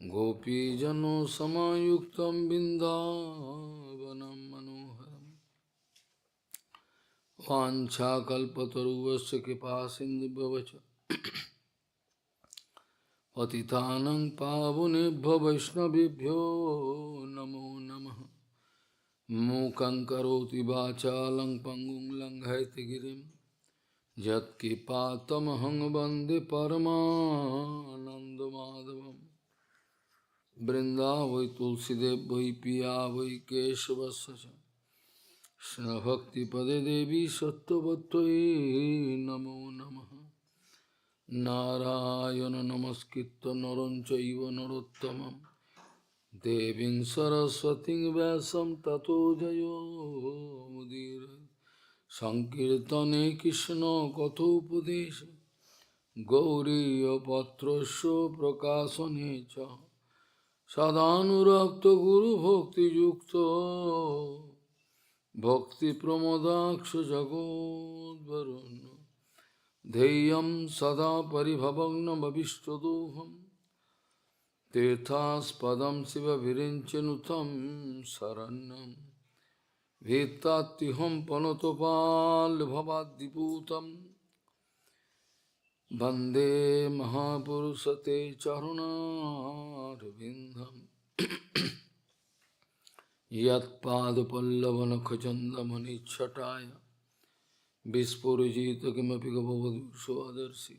गोपीजनसमायुक्तं बिन्दावनं मनोहरं वाञ्छाकल्पतरुवस्य कृपासिन्धुभ्यश्च पतितानं पावनेभ्यो वैष्णवेभ्यो नमो नमः। मूकं करोति वाचालं पङ्गुं लङ्घयति गिरिं यत्कृपातमहं वन्दे परमानन्दमाधवम्। वृंदावै तुलसीदेव वै पिया वै केशवस्य च कृष्णभक्तिपदे देवी सत्त्ववत्त्वयि नमो नमः। नारायण नमस्कृत्य नरं चैव नरोत्तमं देवीं सरस्वतीं व्यासं ततो जयो मुदीरये। संकीर्तने कृष्ण कथोपदेशे गौरीयपत्रस्य प्रकाशने च सदानुरक्त गुरु भक्ति युक्तो भक्ति प्रमोदाक्ष जगोद्वरुण्य ध्येयं सदा परिभवग्न भविष्टदोहं तीर्थास्पदं शिवविरिञ्चनुतं शरण्यं भीत्तात्युहं पनुतपाल्भवाद्दिपूतं वन्दे महापुरुषते चरुणारविन्दम् यत्पादपल्लवनखचन्दमनिच्छटाय विस्फुरिजित किमपि गभवधूषोदर्शि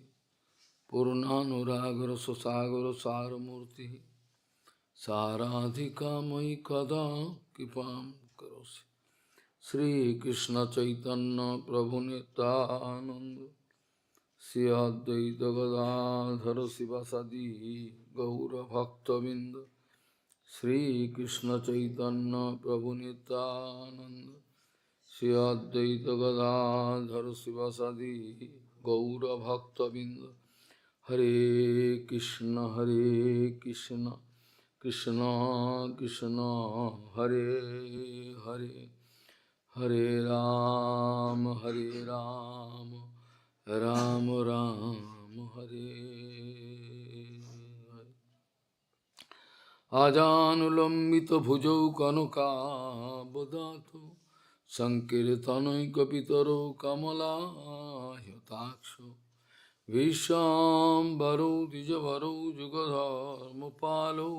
पूर्णानुरागर सुसागर सारमूर्तिः साराधिकामयि कदा कृपां करोसि। श्रीकृष्ण चैतन्य प्रभु नित्यानन्द श्री अद्वैत गदाधर शिवासादि गौरभक्तबिंद श्रीकृष्ण चैतन्य प्रभु नित्यानंद श्री अद्वैत गदाधर शिवासादि गौरभक्तबिंद। हरे कृष्ण कृष्ण कृष्ण हरे हरे हरे राम राम राम हरे हरे। आजानुलंबित भुजौ कनकाबदातो संकीर्तनैकपितरो कमलायताक्षो विश्वाम्बरो द्विजवरो जुगधर्मपालो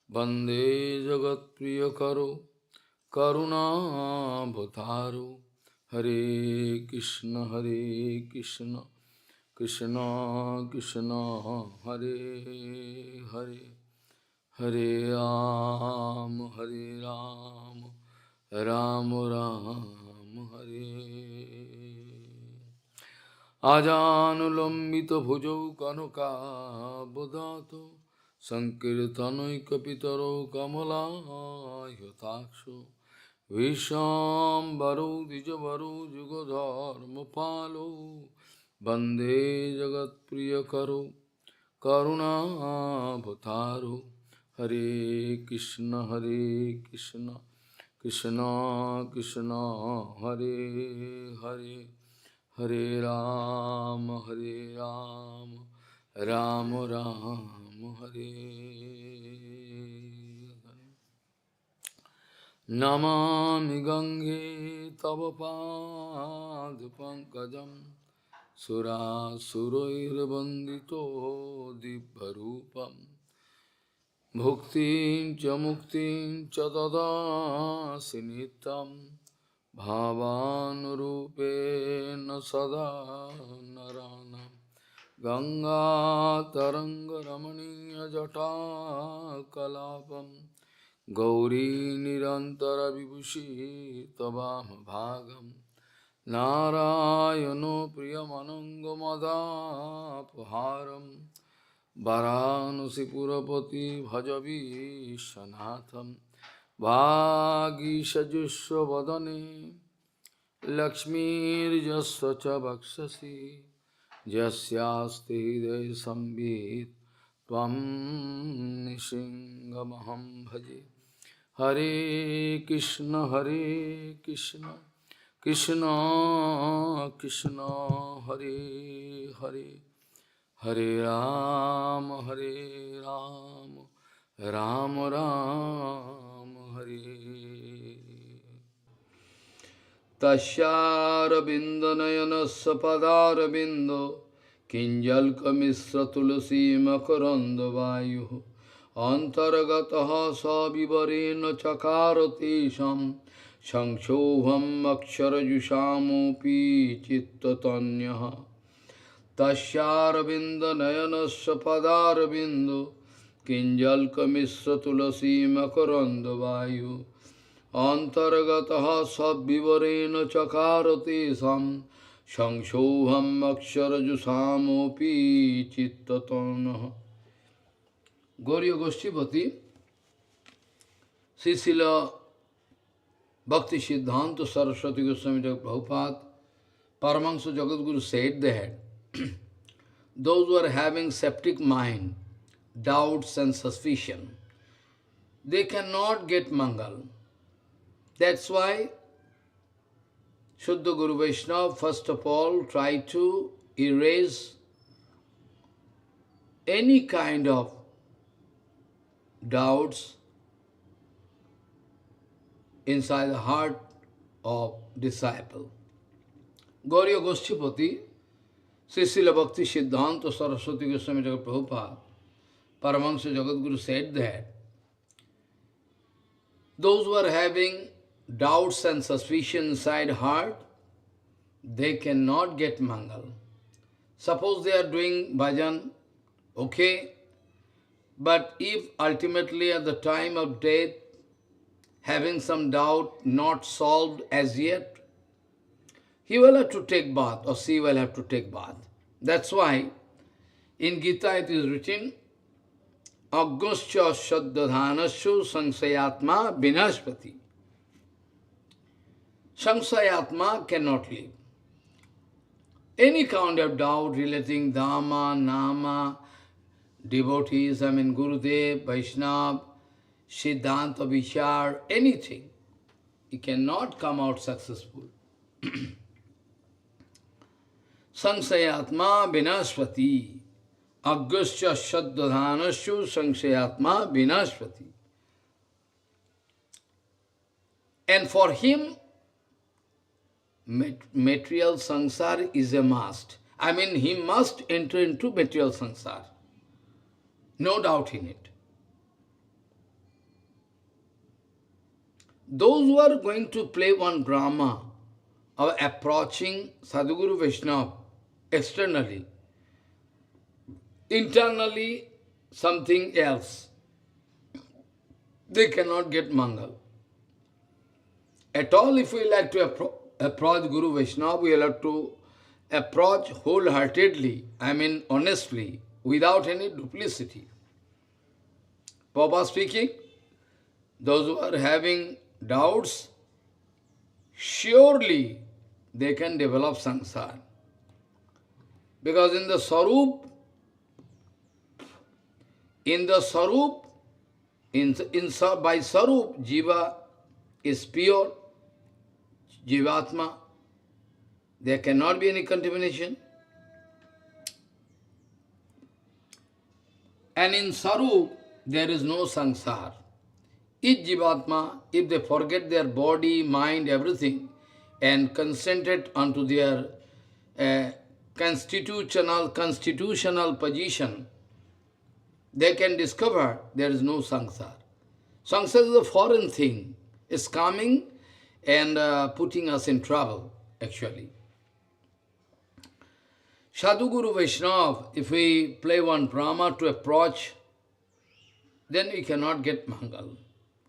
वन्दे जगत्प्रियकरो करुणावतारो। हरे कृष्ण कृष्ण कृष्ण हरे हरे हरे राम राम राम हरे। आजानुलंबित भुजौ कनकाबदातो संकीर्तनैकपितरो कमलायताक्षो विश्वाम्बरो द्विजवरो जुगधर्मपालो वन्दे जगत्प्रियकरो करुणावतारो। हरे कृष्ण कृष्ण कृष्ण हरे हरे हरे राम राम राम हरे। नमामि गंगे तव पाद पंकजं सुरासुरैर्वन्दितो दिव्यरूपं भुक्तिं च मुक्तिं च ददासि नित्यं भावानुरूपेण सदा नराणां। गंगातरङ्गरमणीयजटाकलापं गौरी निरन्तरविभूषी तवामभागं नारायणो प्रियमनङ्गमदापहारं वाराणसीपुरपति भजवीशनाथं। वागीशजुष्वदने लक्ष्मीर्यस्य च वक्षसि यस्यास्ति हृदये संवित् त्वं नृसिंहमहं भजे। हरे Krishna Krishna Krishna Hare Hare Hare Ram Ram Ram Hari. Tasyara bindanayana padara bindo kinjalka misra tulasi makaranda vayu antaragataha savivarena chakarati sham Shangshoham aksharajushāmopi chittatanyaha Tasyaravinda nayanasya padaravindo Kinjalka misra tulasi makaranda vayu Antaragataha sabbivarena chakarati sam Shangshoham aksharajushāmopi chittatanyaha. Gauriya Goshtipati, Srila Bhakti Siddhanta Saraswati Goswami Prabhupada, Paramahamsa Jagadguru said that those who are having septic mind, doubts and suspicion, they cannot get Mangal. That's why Shuddha Guru Vaishnava first of all try to erase any kind of doubts inside the heart of disciple. Gauriya Goshtipati, Srila Bhakti Siddhanta Saraswati Goswami Prabhupada, Paramahamsa Jagadguru said that those who are having doubts and suspicion inside heart, they cannot get Mangal. Suppose they are doing bhajan, okay, but if ultimately at the time of death, having some doubt not solved as yet, he will have to take bath or she will have to take bath. That's why in Gita it is written, Aguscha Shaddadhanashu Sangsayatma Vinaspati. Sangsayatma cannot live. Any kind of doubt relating Dhamma, Nama, devotees, Gurudev, Vaishnava, Siddhanta, Vichar, anything, it cannot come out successful. Sangsayatma Vinaspati. Aguscha Shaddadhanashu Sangsayatma Vinaspati. And for him, material sansar is a must. He must enter into material sansar. No doubt in it. Those who are going to play one drama of approaching Sadhguru Vaishnava externally, internally something else, they cannot get Mangal. At all, if we like to approach Guru Vaishnava, we will have to approach wholeheartedly, honestly, without any duplicity. Papa speaking, those who are having doubts, surely they can develop samsara. Because in the Sarup, by Sarup, Jiva is pure, Jivatma. There cannot be any contamination. And in Sarup, there is no sansar. Each Jivatma, if they forget their body, mind, everything, and concentrate onto their constitutional position, they can discover there is no samsara. Samsara is a foreign thing. It's coming and putting us in trouble, actually. Sadhu Guru Vaishnava, if we play one drama to approach, then we cannot get Mangal.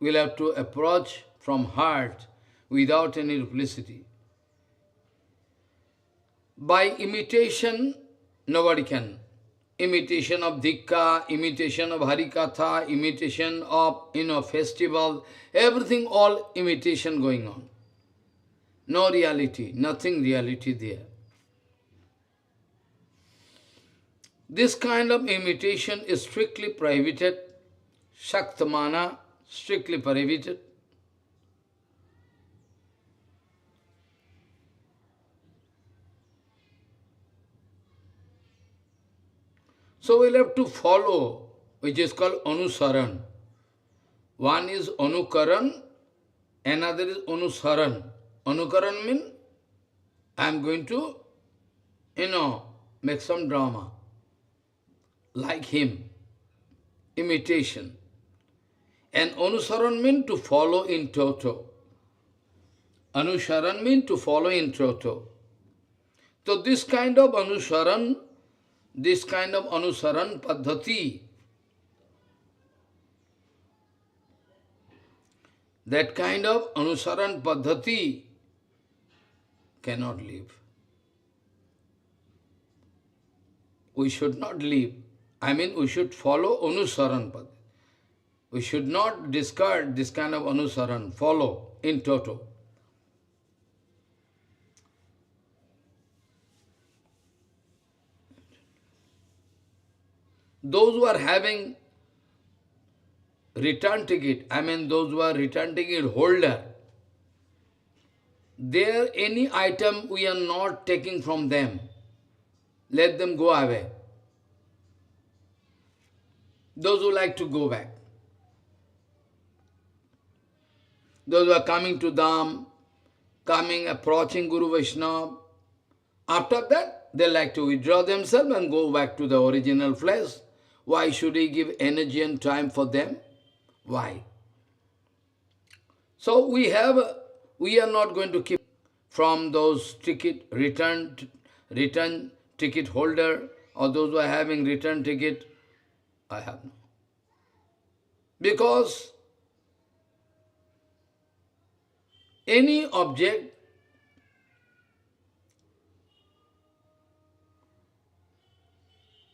We'll have to approach from heart without any duplicity. By imitation, nobody can. Imitation of Dhikka, imitation of Harikatha, imitation of, festival, everything, all imitation going on. No reality, nothing reality there. This kind of imitation is strictly prohibited. Shaktamana, strictly prohibited. So we'll have to follow, which is called Anusaran. One is Anukaran, another is Anusaran. Anukaran means I am going to, make some drama, like him, imitation. And Anusaran means to follow in toto. Anusaran means to follow in toto. So this kind of anusaran paddhati, that kind of anusaran paddhati cannot live. We should not live. We should follow anusaran paddhati. We should not discard this kind of anusaran, follow in toto. Those who are having return ticket, those who are return ticket holder, there any item we are not taking from them. Let them go away. Those who like to go back. Those who are coming to Dham, approaching Guru Vaishnava, after that, they like to withdraw themselves and go back to the original flesh. Why should he give energy and time for them? Why? So we are not going to keep from those return ticket holder, or those who are having return ticket. I have no. Because any object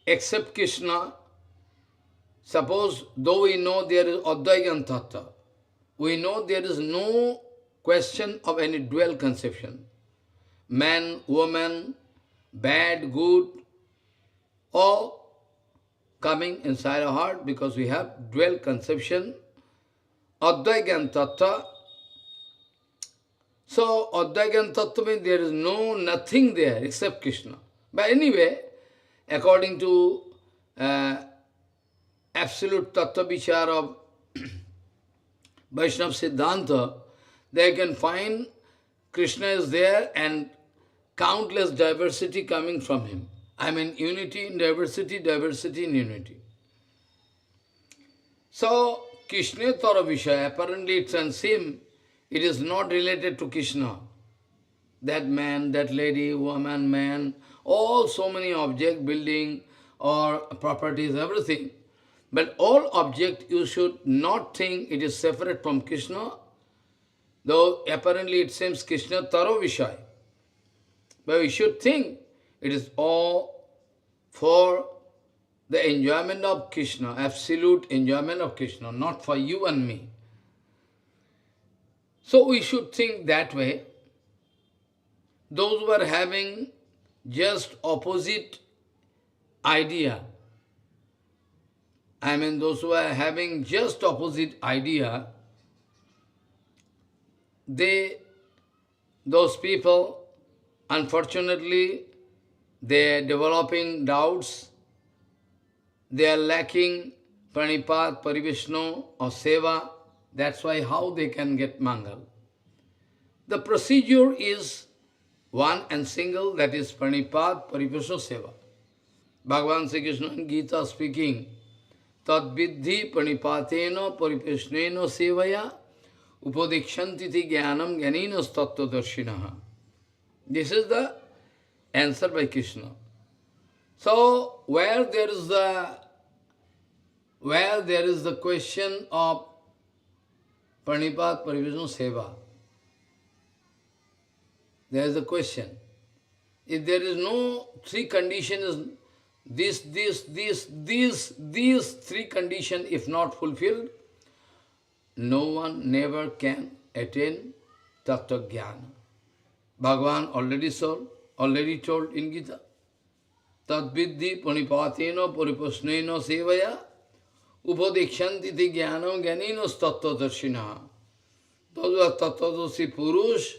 except Krishna, suppose, though we know there is Advaigan Tattva, we know there is no question of any dual conception. Man, woman, bad, good, all coming inside our heart because we have dual conception. Advaigan Tattva. So, Advaigan Tattva means there is nothing there except Krishna. But anyway, according to absolute Tattva Vichar of Vaishnava Siddhanta, they can find Krishna is there and countless diversity coming from him. Unity in diversity, diversity in unity. So, Krishna Tara Vishaya, apparently it sends him, it is not related to Krishna. That man, that lady, woman, man, all so many objects, building or properties, everything. But all object you should not think it is separate from Krishna, though apparently it seems Krishna Taro Vishaya. But we should think it is all for the enjoyment of Krishna, absolute enjoyment of Krishna, not for you and me. So we should think that way. Those who are having just opposite idea, those who are having just opposite idea, those people, unfortunately, they are developing doubts, they are lacking pranipad, parivishno or seva. That's why how they can get mangal. The procedure is one and single, that is pranipad, parivishno, seva. Bhagavan Sri Krishna in Gita speaking, Tad vidhi pranipatena parivishno sevaya upadikshanti jnanam jnaninas tattva darshinaha. This is the answer by Krishna. So, where there is the question of pranipad, parivishno, seva, there is a question. If there is no three conditions, these three conditions, if not fulfilled, no one never can attain Tattva Jnana. Bhagavan already told in Gita, Tadvidhi panipatena paripasnena sevaya upadikshanti jnanam jnaninos tattva darshinaha. Those who are tattvadosi purush,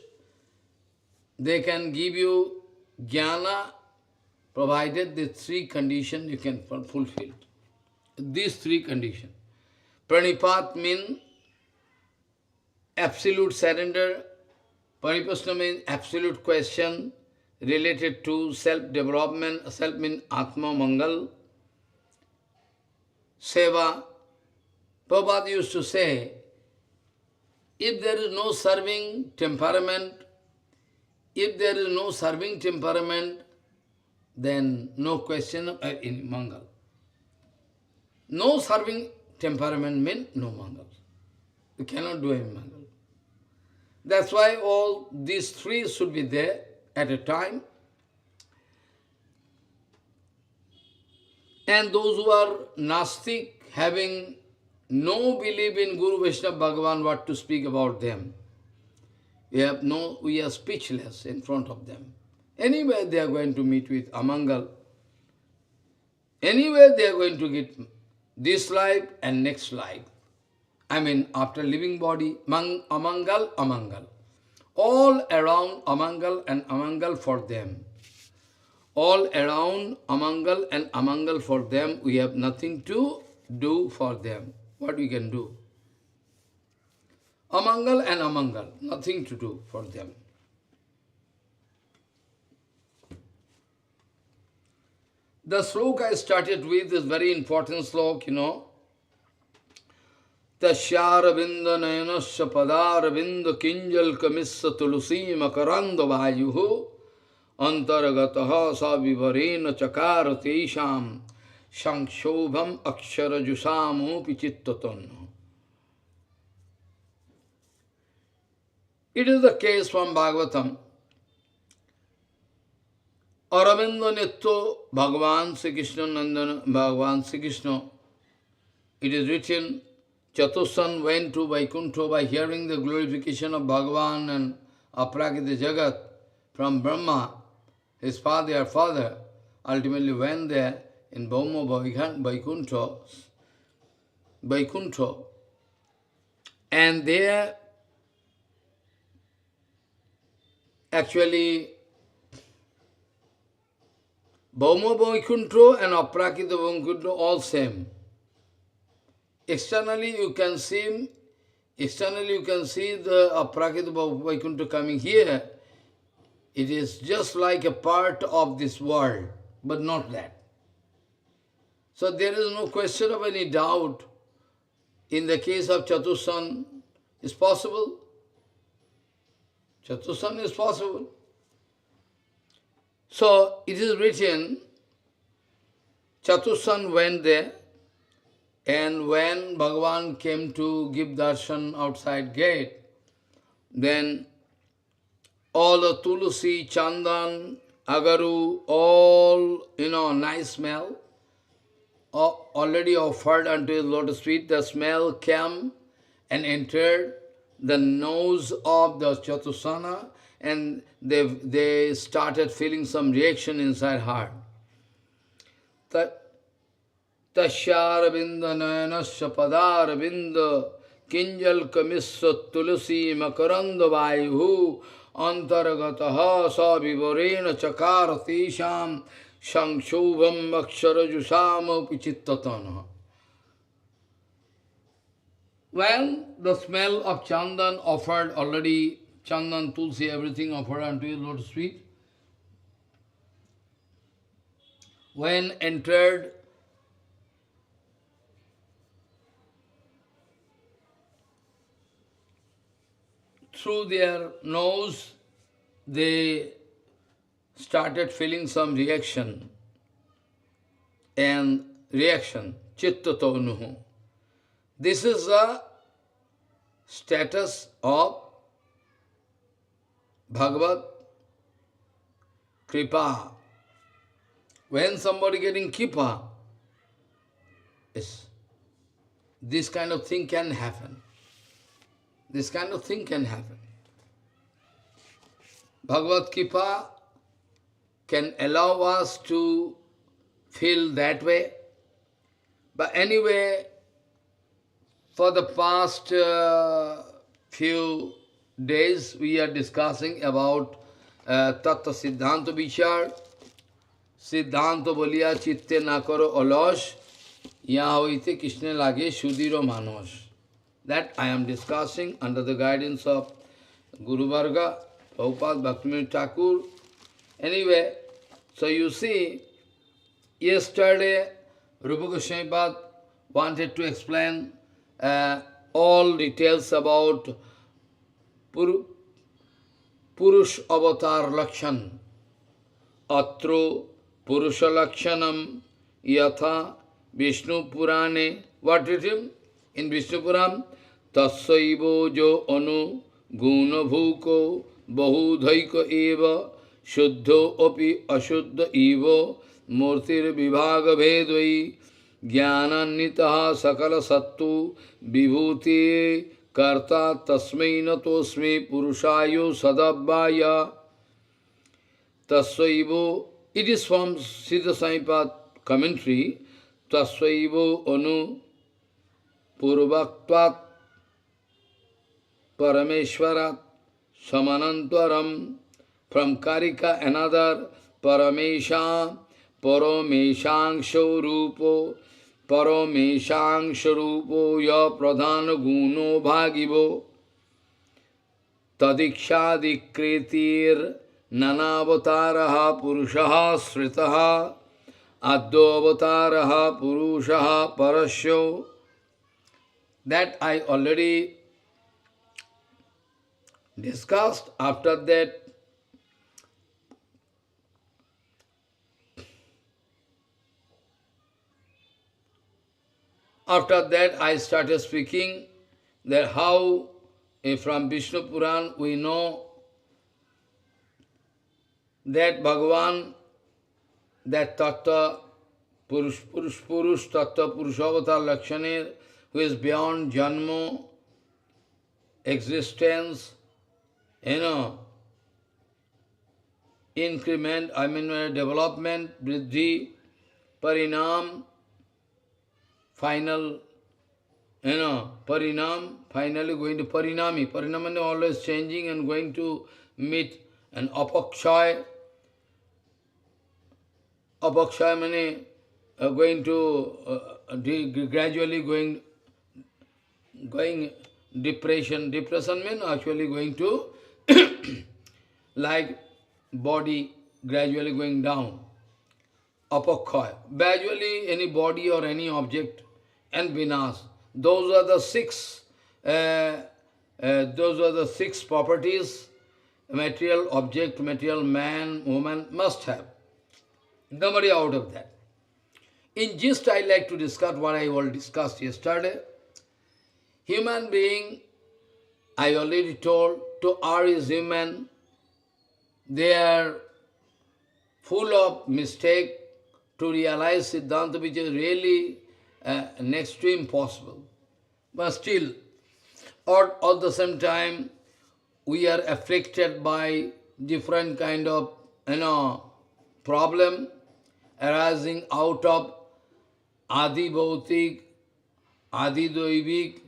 they can give you jnana, provided the three conditions you can fulfill. These three conditions. Pranipat means absolute surrender. Pariprashna means absolute question related to self-development. Self means Atma Mangal. Seva. Prabhupada used to say, if there is no serving temperament, then no question of in Mangal. No serving temperament means no Mangal. You cannot do any Mangal. That's why all these three should be there at a time. And those who are Nastik, having no belief in Guru Vaishnava Bhagavan, what to speak about them? We are speechless in front of them. Anywhere they are going to meet with Amangal. Anywhere they are going to get this life and next life. I mean, after living body, Amangal. All around Amangal and Amangal for them. All around Amangal and Amangal for them. We have nothing to do for them. What we can do? Amangal and Amangal, nothing to do for them. The sloka I started with is very important sloka, you know. Tashyaravinda nayanasya padaravinda kinjal kamissa tulasi makaranda vayuhu antaragataha savivarena chakarati Shyam Shobham akshara jusamu pichittatanna. It is the case from Bhagavatam. Aravinda Nitto Bhagavan Sri Krishna Nandana Bhagavan Sri Krishna. It is written, Chatussan went to Vaikuntha by hearing the glorification of Bhagavan and Aprakita Jagat from Brahma, his father, ultimately went there in Bhauma Vaikuntha, and there actually Bhauma Vaikuntha and Aprakita Vaikuntha all same. Externally you can see the Aprakita Vaikuntha coming here. It is just like a part of this world, but not that. So there is no question of any doubt. In the case of Chatussan, is possible. Chatussan is possible. So it is written, Chatussan went there, and when Bhagavan came to give darshan outside gate, then all the tulsi, chandan, agaru, all, nice smell, already offered unto his lotus feet, the smell came and entered the nose of the Chatusana, and they started feeling some reaction inside heart. Tashyaravinda nayanasya padaravinda kinjal kamissa tulasi makaranda vayuhu antaragataha savivarena chakarati Shyam Shobham akshara jusama pichittatana. When the smell of chandan offered already, chandan, tulsi, everything offered unto his lotus feet, when entered through their nose, they started feeling some reaction. And reaction, chittatonuhu. This is the status of Bhagavad Kripa. When somebody getting Kripa, yes, this kind of thing can happen. This kind of thing can happen. Bhagavad Kripa can allow us to feel that way. But anyway, for the past few days, we are discussing about Tattva Siddhanta Vichar, Siddhanta Boliya Chitte Nakaro Olosh, Ya hoite Krishna lage Sudhiro Manos. That I am discussing under the guidance of Guru Varga, Prabhupada Bhaktivinoda Thakur. Anyway, so you see, yesterday Rūpa Gosvāmīpāda wanted to explain all details about Purush Avatar Lakshan. Atro Purusha Lakshanam Yatha Vishnu Purane. What written in Vishnu Puran? Tassaivo jo anu guna bhuko bahudhaika eva shuddho api ashuddha evo murtir vibhaga bhedvai jnanannitaha sakala sattu vibhuti karta tasmai natosmi purushayo sadabhaya. Tasvaivo, it is from Siddha Saipad commentary, Tasvaivo anu purvaktvat parameshvarat samanantvaram. From Karika another paramesha parameshangsho rupo parameshangsho ya pradhana guno bhagivo tadikshadikritir Nanavataraha Purushaha Sritaha Addoavataraha Purushaha Parasyo. That I already discussed. After that I started speaking that how from Vishnu Puran we know that Bhagavan, that Tattva, Purush Tattva, Purushavatar Lakshanir, who is beyond Janma, existence, increment, development, Vriddhi, Parinam, final, Parinam, finally going to Parinami. Parinam is always changing and going to meet an Apakshay. Apakshay means going to gradually going depression. Depression means actually going to like body gradually going down. Apakshay. Gradually any body or any object and vinas. Those are the six properties material object, material man, woman must have. Nobody out of that. In gist, I like to discuss what I already discussed yesterday. Human being, I already told, to err is human. They are full of mistake to realize Siddhanta, which is really next to impossible. But still, at the same time, we are afflicted by different kind of problem arising out of Adi Bhautik, Adi Doivik,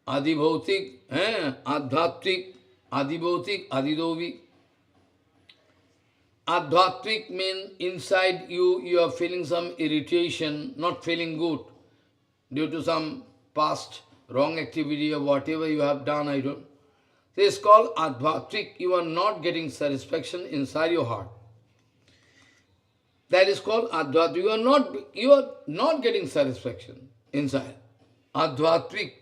Adi Bhautik, Adhyatmik, Adi Bhautik, Adi Doivik. Adhyatmik means inside you are feeling some irritation, not feeling good, due to some past wrong activity or whatever you have done, I don't. This is called Adhyatmik. You are not getting satisfaction inside your heart. That is called Adhyatmik. You are not getting satisfaction inside. Adhyatmik.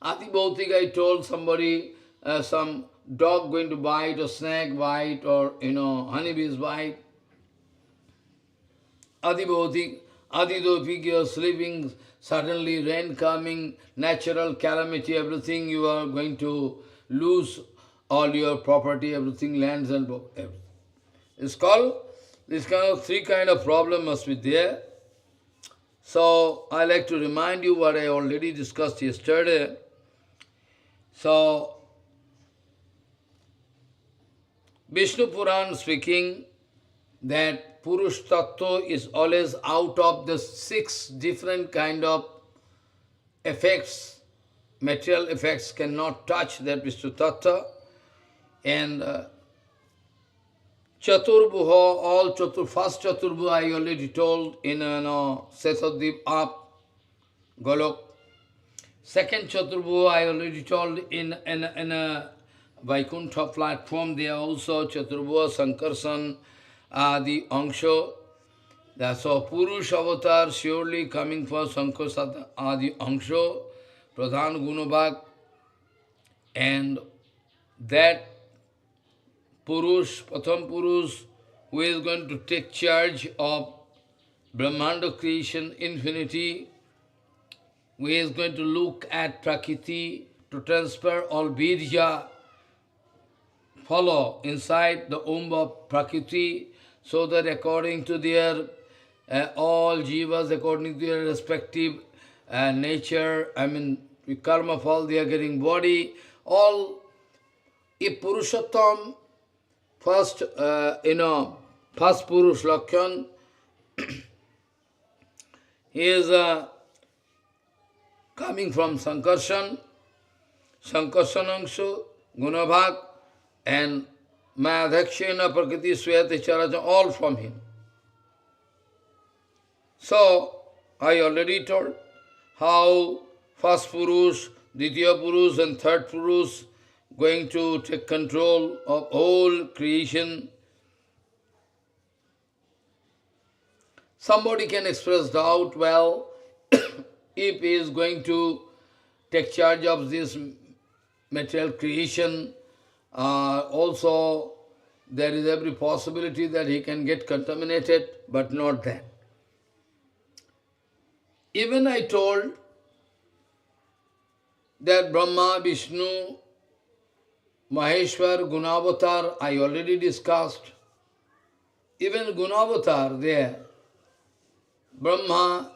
Adi Bhautik, I told somebody, some dog going to bite, or snake bite, or honeybees bite. Adi Bhautik, Adi Dopik, you are sleeping, suddenly rain coming, natural calamity, everything, you are going to lose all your property, everything, lands and everything. It's called, this kind of three kind of problem must be there. So, I like to remind you what I already discussed yesterday. So, Vishnu Puran speaking that Purush Tattva is always out of the 6 different kind of effects. Material effects cannot touch that Vishnu Tattva. And Chaturbhuha, first Chaturbhuha I already told in Setadip Up, Golok. second Chaturbhuva, I already told in a Vaikuntha platform, there are also Chaturbhuva, Sankarsan, the Angsho. So Purush avatar surely coming for Sankarsata Adi Angsho, Pradhan Gunabhag, and that Purush, Pratham Purush, who is going to take charge of Brahmanda creation, infinity, who is going to look at Prakriti to transfer all Birja, follow inside the womb of Prakriti, so that according to their all jivas, according to their respective nature, karma fall, they are getting body, all, if Purushottam, first, first Purush Lakshan, he is coming from Sankarshan, Sankarsanangshu, Gunabhag, and Mayadhakshena, Prakriti, Swayate, Characha, all from him. So, I already told how first Purush, Ditya Purush and third Purush going to take control of whole creation. Somebody can express doubt, well, if he is going to take charge of this material creation, also there is every possibility that he can get contaminated, but not that. Even I told that Brahma, Vishnu, Maheshwar, Gunavatar, I already discussed. Even Gunavatar there, Brahma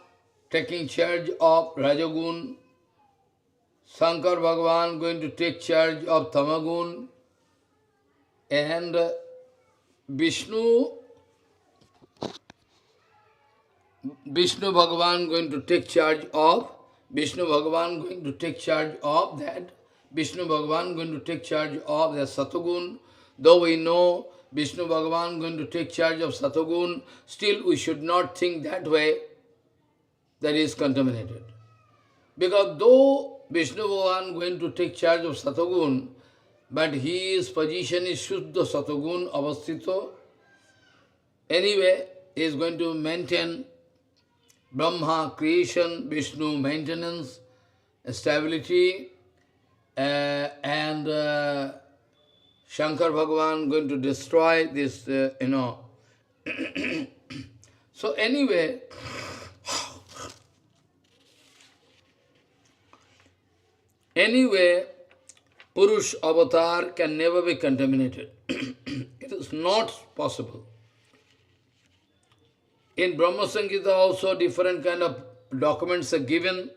taking charge of Rajagun, Shankar Bhagavan going to take charge of Tamagun, and Vishnu Bhagavan going to take charge of, Vishnu Bhagavan going to take charge of that, Vishnu Bhagavan going to take charge of the Satagun. Though we know Vishnu Bhagavan going to take charge of Satagun, still we should not think that way, that is contaminated. Because though Vishnu Bhagavan going to take charge of Satagun, but his position is Shuddha Satagun Avastito. Anyway, he is going to maintain Brahma creation, Vishnu maintenance, stability, and Shankar Bhagavan going to destroy this, So anyway, Purush avatar can never be contaminated. It is not possible. In Brahma Samhita also different kind of documents are given.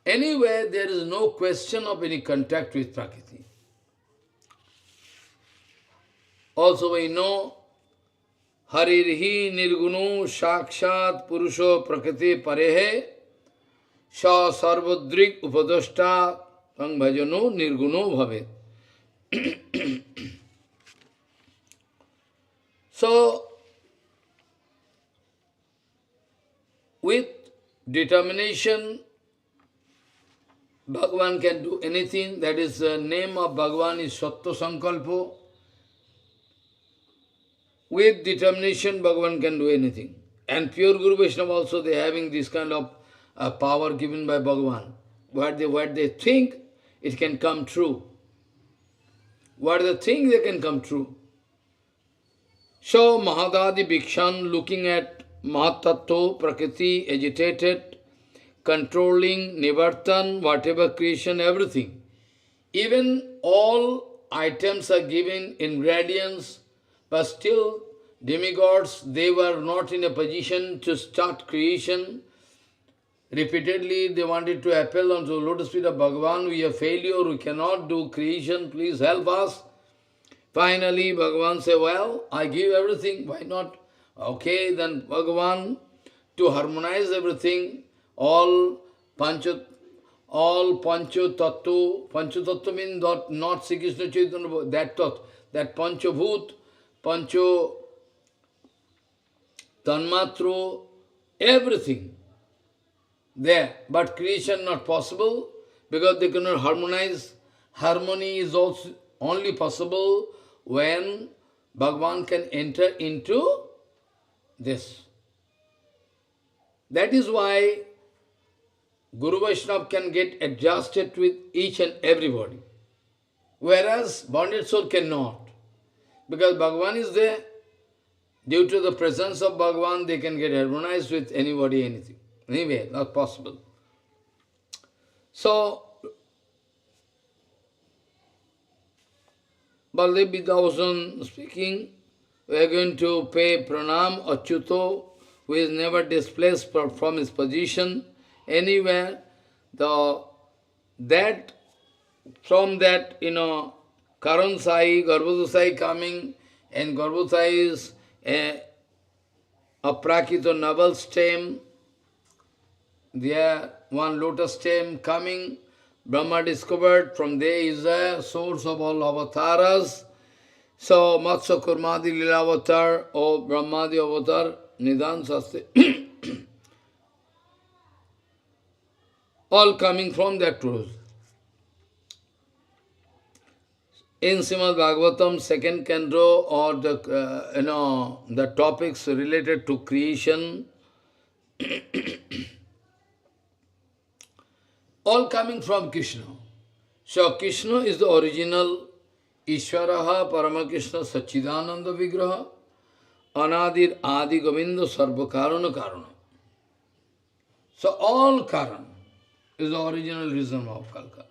Anyway, there is no question of any contact with Prakriti. Also we know, Harirhi nirgunu sakshat purusho prakriti parehe sa sarvadrik upadashta tang bhajano nirguno bhavet. So, with determination, Bhagavan can do anything. That is the name of Bhagavan is Sattva Sankalpo. With determination, Bhagavan can do anything. And pure Guru Vaishnava also, they are having this kind of power given by Bhagavan. What they think, it can come true. What they think, they can come true. So, Mahadadi Bhikshan looking at Mahatattva, Prakriti, agitated, controlling, Nivartan, whatever creation, everything. Even all items are given, ingredients, but still demigods, they were not in a position to start creation. Repeatedly they wanted to appeal onto the lotus feet of Bhagavan, we are failure, we cannot do creation, please help us. Finally Bhagavan said, well, I give everything, why not? Okay, then Bhagavan, to harmonize everything, all Pancha Tattva means not Sri Krishna Chaitanya, that thought, that Panchabhut, Pancho, Tanmatro, everything. there. But creation not possible because they cannot harmonize. Harmony is also only possible when Bhagavan can enter into this. That is why Guru Vaishnava can get adjusted with each and everybody. Whereas bonded soul cannot. Because Bhagavan is there. Due to the presence of Bhagavan, they can get harmonized with anybody, anything. Anyway, not possible. So, Baldev Vidyaushan speaking, we are going to pay pranam Achyuto, who is never displaced from his position anywhere. From that, Karan Sai, Garbhoda Sai coming, and Garbhoda Sai is a Prakito noble stem. There, one lotus stem coming. Brahma discovered, from there is the source of all avatars. So, Matsya Kurmadi Lila Avatar, or Brahmadi Avatar, Nidan Sasti, all coming from that truth. In Srimad Bhagavatam, second canto, or the topics related to creation, all coming from Krishna. So Krishna is the original Ishvaraha Paramakrishna Sachidananda Vigraha Anadir Adi Govinda Sarva Karana Karana. So all Karan is the original reason of Kalka.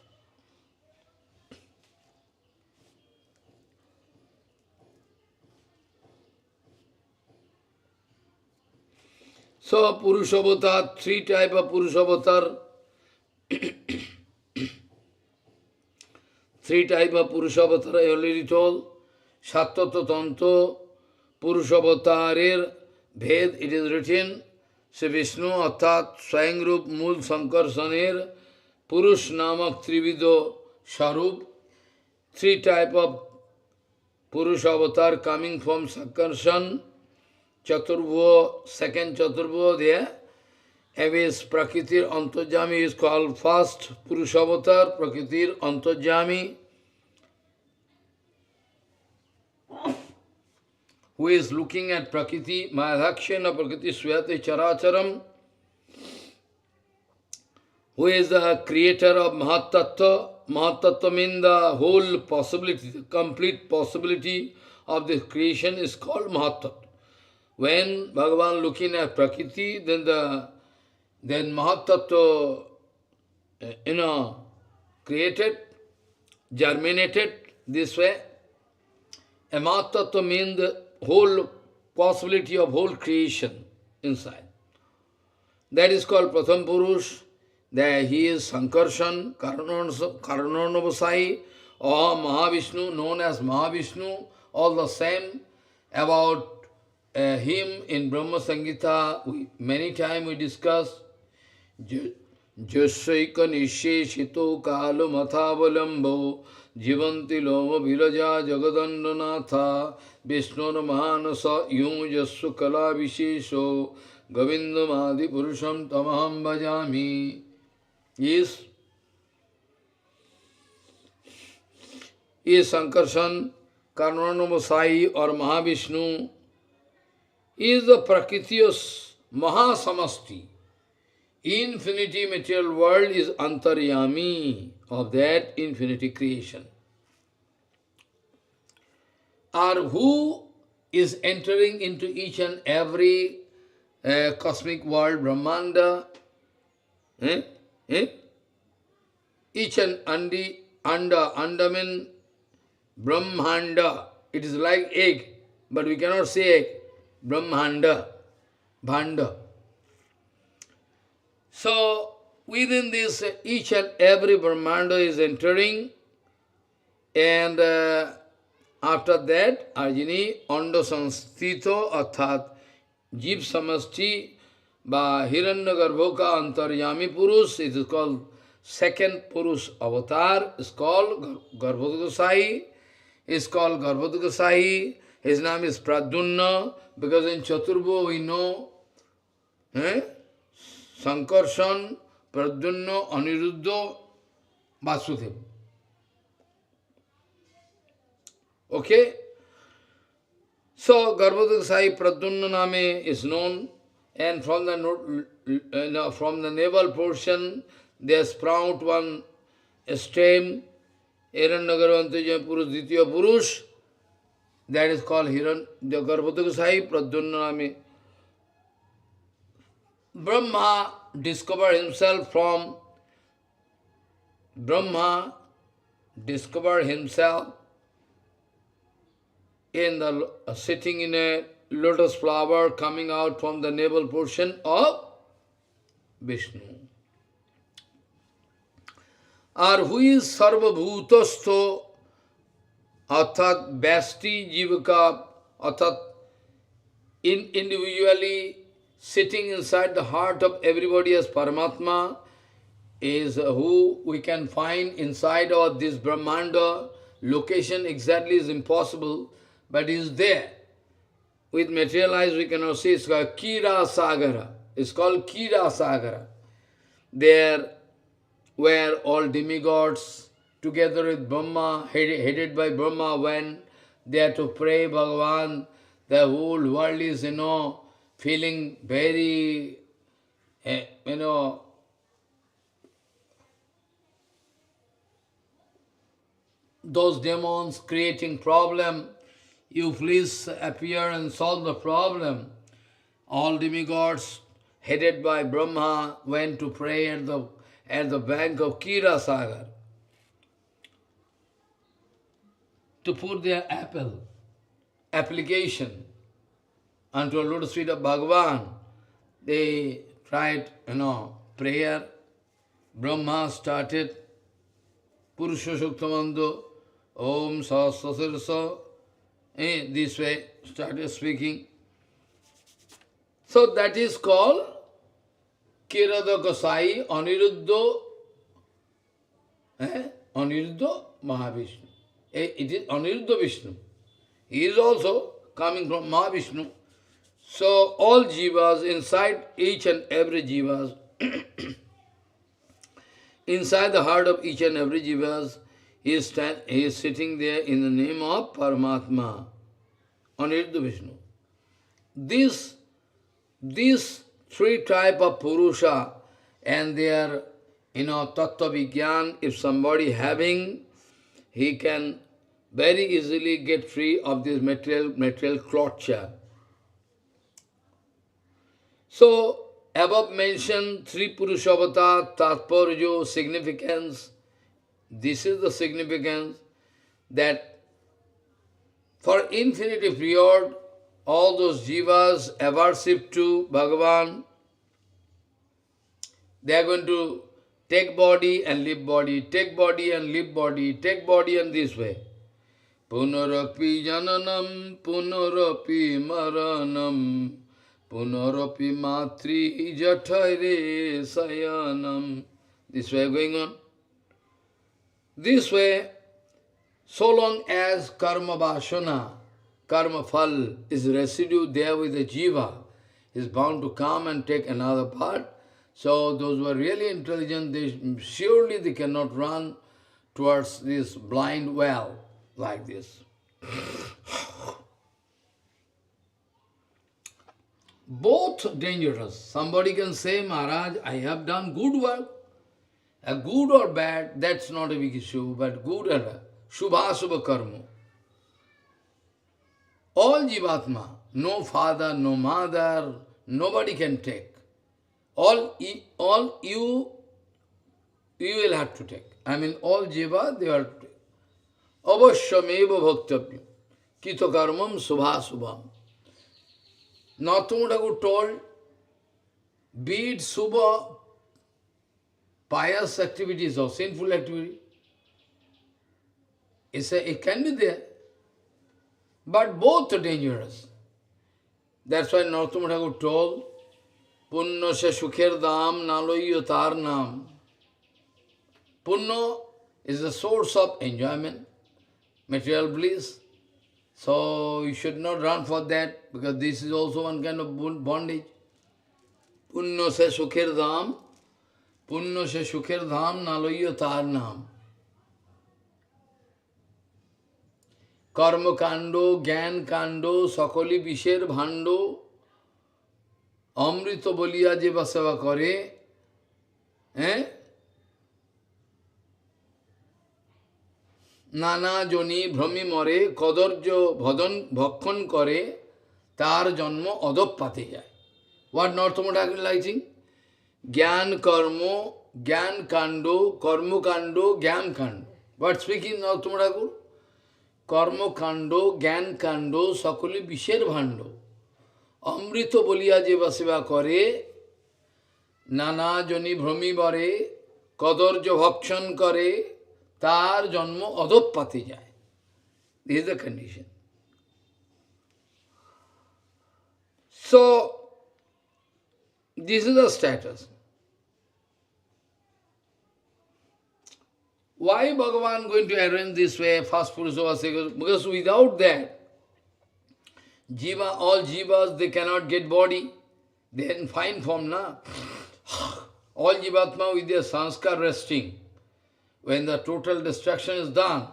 So Purushavatar, three type of Purushavatar. Three type of Purushavatar I already told. Sattva Tanto Purushavatar Bhed, it is written. Shri Vishnu Athat Swayangrup Mul Sankarsaner Purush Namak Trivido Sharup. Three type of Purushavatar coming from Sankarsan. Chaturvo, second Chaturvo there. Avis Prakritir Antojami is called first Purushavatar, Prakritir Antojami, who is looking at Prakriti, Mayadhakshena Prakriti Swayate Characharam, who is the creator of Mahatattva. Mahatattva means the whole possibility, the complete possibility of this creation is called Mahatattva. When Bhagavan looking at Prakriti, then Mahatattva, created, germinated this way. And Mahatattva means the whole possibility of whole creation inside. That is called Pratham Purush. There he is Sankarshan, Karanonavasai, or Mahavishnu, known as Mahavishnu, all the same. About him in Brahma Sangita, many times we discuss. Jasyaika nisheshito kalu mathavalambo jivanti loma viraja jagadandanatha vishnur manasa yung jassu kala vishesho govindamadi purusham tamaham bhajami. Is Sankarshan, Karnanavasai or Mahavishnu, is the Prakritios Mahasamasti. Infinity material world is Antaryami of that infinity creation. Or who is entering into each and every cosmic world, Brahmanda? Each and anda means Brahmanda. It is like egg, but we cannot say egg. Brahmanda, Bhanda. So, within this, each and every Brahmanda is entering, and after that, Arjini, Anda Sanstito, Arthat, Jeev Samasti, by Hiranyagarbhoka Antaryami Purush, it is called second Purush avatar, is called Garbhoda Gosai, his name is Pradyumna, because in Chaturbo we know, Sankarshan, Pradyumna, Aniruddha, Vasudeva. Okay? So, Garbhodak Sai Pradyumna Name is known, and from the navel portion there sprout one stem, Hiranyagarbhoda Purush, Ditya Purush, that is called the Garbhodak Sai Pradyumna Name. Brahma discovered himself in the sitting in a lotus flower coming out from the navel portion of Vishnu. Or who is Sarva Bhutasto, Arthat Basti Jivaka, Arthat individually sitting inside the heart of everybody as Paramatma, is who we can find inside of this Brahmanda. Location exactly is impossible, but is there. With material eyes we cannot see. It's called Kira Sagara. It's called Kira Sagara. There where all demigods together with Brahma, headed by Brahma, when they are to pray Bhagavan, the whole world is, feeling very, those demons creating problem, you please appear and solve the problem. All demigods, headed by Brahma, went to pray at the bank of Kira Sagar to put their application unto a lotus feet of Bhagavan. They tried, prayer. Brahma started Purusha Shuktamando, Om Sahasrasirsa, this way started speaking. So that is called Kirada Kasai Aniruddha, Aniruddha Mahavishnu. It is Aniruddha Vishnu. He is also coming from Mahavishnu. So all jivas, inside each and every jivas, inside the heart of each and every jivas, he is sitting there in the name of Paramatma, Aniruddha Vishnu. These three type of Purusha and their, Tattva Vigyan, if somebody having, he can very easily get free of this material clutcher. So, above mentioned three Purusha avatar, Tatparyo, significance. This is the significance that for infinity period, all those jivas aversive to Bhagavan, they are going to take body and leave body, take body and leave body, take body and this way. Punarapi jananam, punarapi maranam, punarapi matri jathaire sayanam. This way going on. This way, so long as karma vasana, karma phal is residue there with the jiva, is bound to come and take another part. So those who are really intelligent, surely they cannot run towards this blind well like this. Both dangerous. Somebody can say, Maharaj, I have done good work. A good or bad, that's not a big issue, but good or bad. Shubha Subha Karma. All jivatma, no father, no mother, nobody can take. All you will have to take. All jiva, they are to take. Avashyameva bhaktavya. Kito karmam subha subham. Narottam Thakur told, be it subha, pious activities or sinful activity, it can be there. But both are dangerous. That's why Narottam Thakur told, Punna se sukher dham naloyo tar nam. Punna is the source of enjoyment, material bliss. So you should not run for that, because this is also one kind of bondage. Punno se sukher dham, punno se sukher dham, naloyo tar naam. কর্মকাণ্ড, জ্ঞানকাণ্ড, সকলই বিষের ভাণ্ড, অমৃত বলিয়া যে বা সেবা করে, নানা Johnny ভ্রমি মরে, কদর্য ভক্ষণ করে, তার জন্ম অধঃপাতে যায়। What Narottam Thakur writing? জ্ঞান কর্ম, জ্ঞান কাণ্ড, কর্মকাণ্ড, জ্ঞান কাণ্ড। What speaking Narottam Thakur? কর্মকাণ্ড, জ্ঞান কাণ্ড, সকলে বিষের ভাণ্ড, অমৃত বলিয়া যে বা সেবা করে, নানা জনি ভ্রমি বরে, কদর্য ভক্ষণ করে, তার জন্ম অধঃপাতে যায়। This is the condition. So, this is the status. Why Bhagavan going to arrange this way, first Purusha, because without that, jiva, all jivas, they cannot get body. They are in fine form, na? All jivatma with their sanskar resting. When the total destruction is done,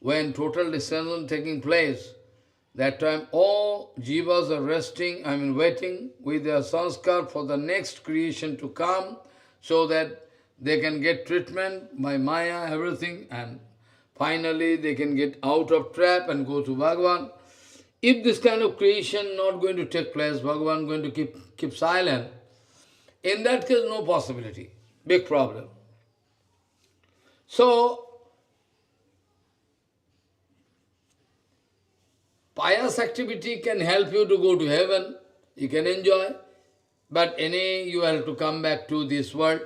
when total destruction taking place, that time all jivas are resting, waiting with their sanskar for the next creation to come, so that they can get treatment by Maya, everything, and finally they can get out of trap and go to Bhagavan. If this kind of creation not going to take place, Bhagavan going to keep silent, in that case no possibility, big problem. So, pious activity can help you to go to heaven, you can enjoy, but you have to come back to this world.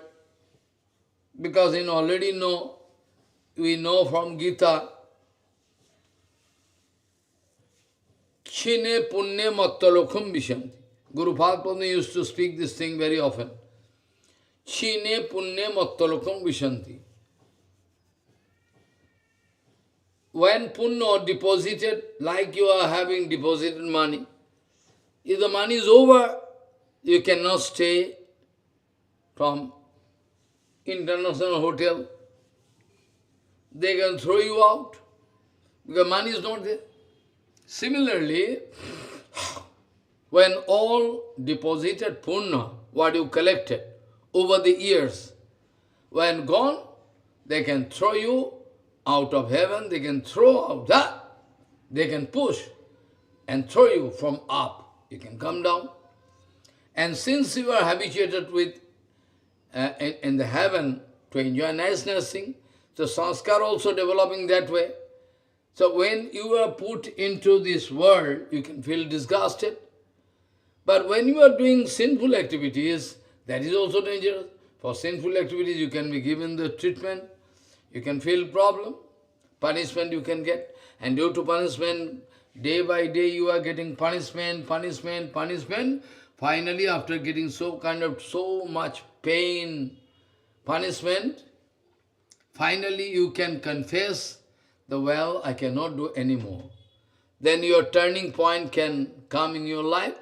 Because you already know, we know from Gita, Chine punne mattalokham vishanti. Guru Prabhupada used to speak this thing very often. Chine punne mattalokham vishanti. When punna deposited, like you are having deposited money, if the money is over, you cannot stay from international hotel. They can throw you out because money is not there. Similarly, when all deposited punna, what you collected over the years, when gone, they can throw you out of heaven, they can throw out that, they can push and throw you from up. You can come down. And since you are habituated with in the heaven to enjoy niceness thing, so sanskar also developing that way. So when you are put into this world, you can feel disgusted. But when you are doing sinful activities, that is also dangerous. For sinful activities, you can be given the treatment, you can feel problem, punishment you can get. And due to punishment, day by day you are getting punishment, punishment, punishment. Finally, after getting so much pain, punishment, finally you can confess, well, I cannot do anymore. Then your turning point can come in your life.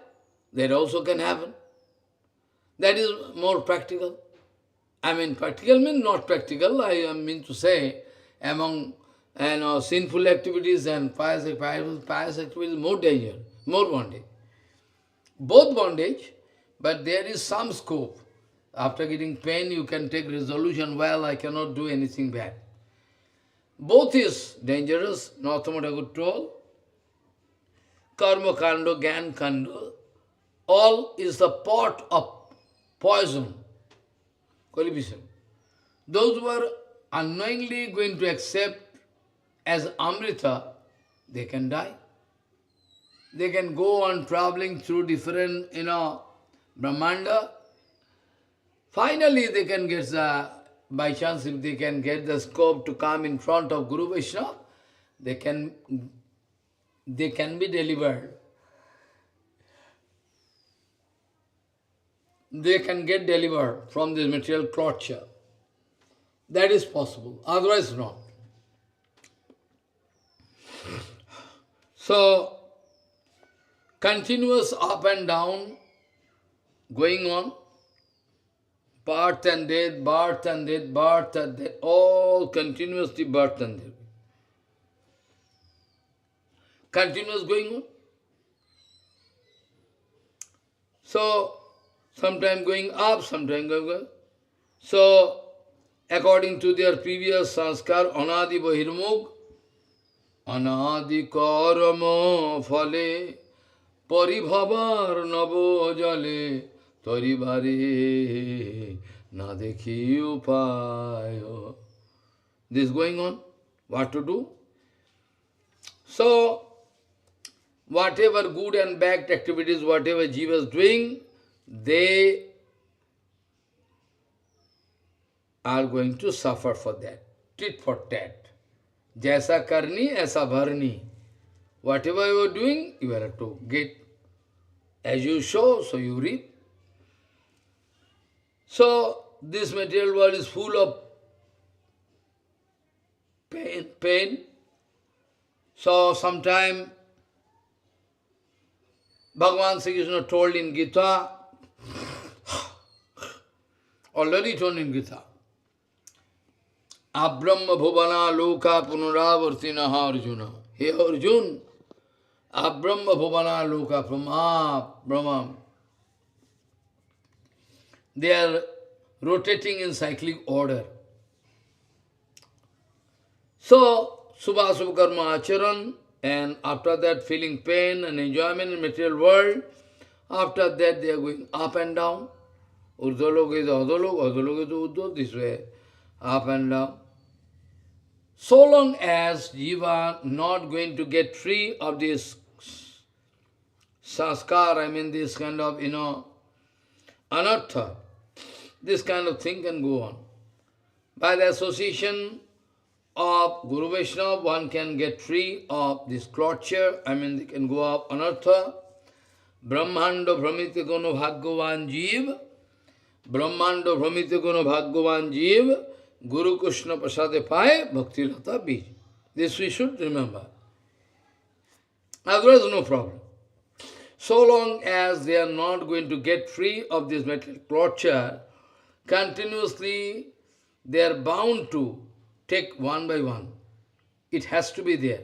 That also can happen. That is more practical. Practical means not practical. I mean to say, among sinful activities and pious activities, more danger, more bondage. Both bondage, but there is some scope. After getting pain, you can take resolution, well, I cannot do anything bad. Both is dangerous, Narottam Thakur told. Karma kando, gyan kando, all is the pot of poison. Those who are unknowingly going to accept as Amrita, they can die. They can go on traveling through different, Brahmanda. Finally, they can get by chance, if they can get the scope to come in front of Guru Vaishnava, they can be delivered. They can get delivered from this material torture. That is possible, otherwise not. So, continuous up and down, going on, birth and death, birth and death, birth and death, all continuously birth and death. Continuous going on. So, sometime going up, sometime going up. So, according to their previous sanskar, anadi bahirmukh, anadi karama phale, paribhavar navo jale, taribare na dekhi upayo. This is going on. What to do? So, whatever good and bad activities, whatever jiva is doing, they are going to suffer for that. Tit for tat. Jaisa karni, aisa bharni. Whatever you are doing, you have to get. As you sow, so you reap. So, this material world is full of pain. So, sometime Bhagavan Sri Krishna told in Gita, already told in Gita, Abrahma bhuvana loka punaravartinaha Arjuna. Hey Arjun, Abrahma bhuvana loka from Brahma. They are rotating in cyclic order. So, Subha Subha Karma Acharan, and after that feeling pain and enjoyment in material world, after that they are going up and down. Urdhalok is Adhalok is Urdhva, this way, up and down. So long as Jiva not going to get free of this sanskar, this kind of, anartha, this kind of thing can go on. By the association of Guru Vaishnava, one can get free of this torture, they can go up anartha. Brahmando Brahmiti Gono Bhagavan Jeev, Brahmando Brahmiti Gono Bhagavan Jeev, Guru Krishna Prasade Pai, Bhakti Lata Bij. This we should remember. Otherwise, no problem. So long as they are not going to get free of this material torture, continuously they are bound to take one by one. It has to be there.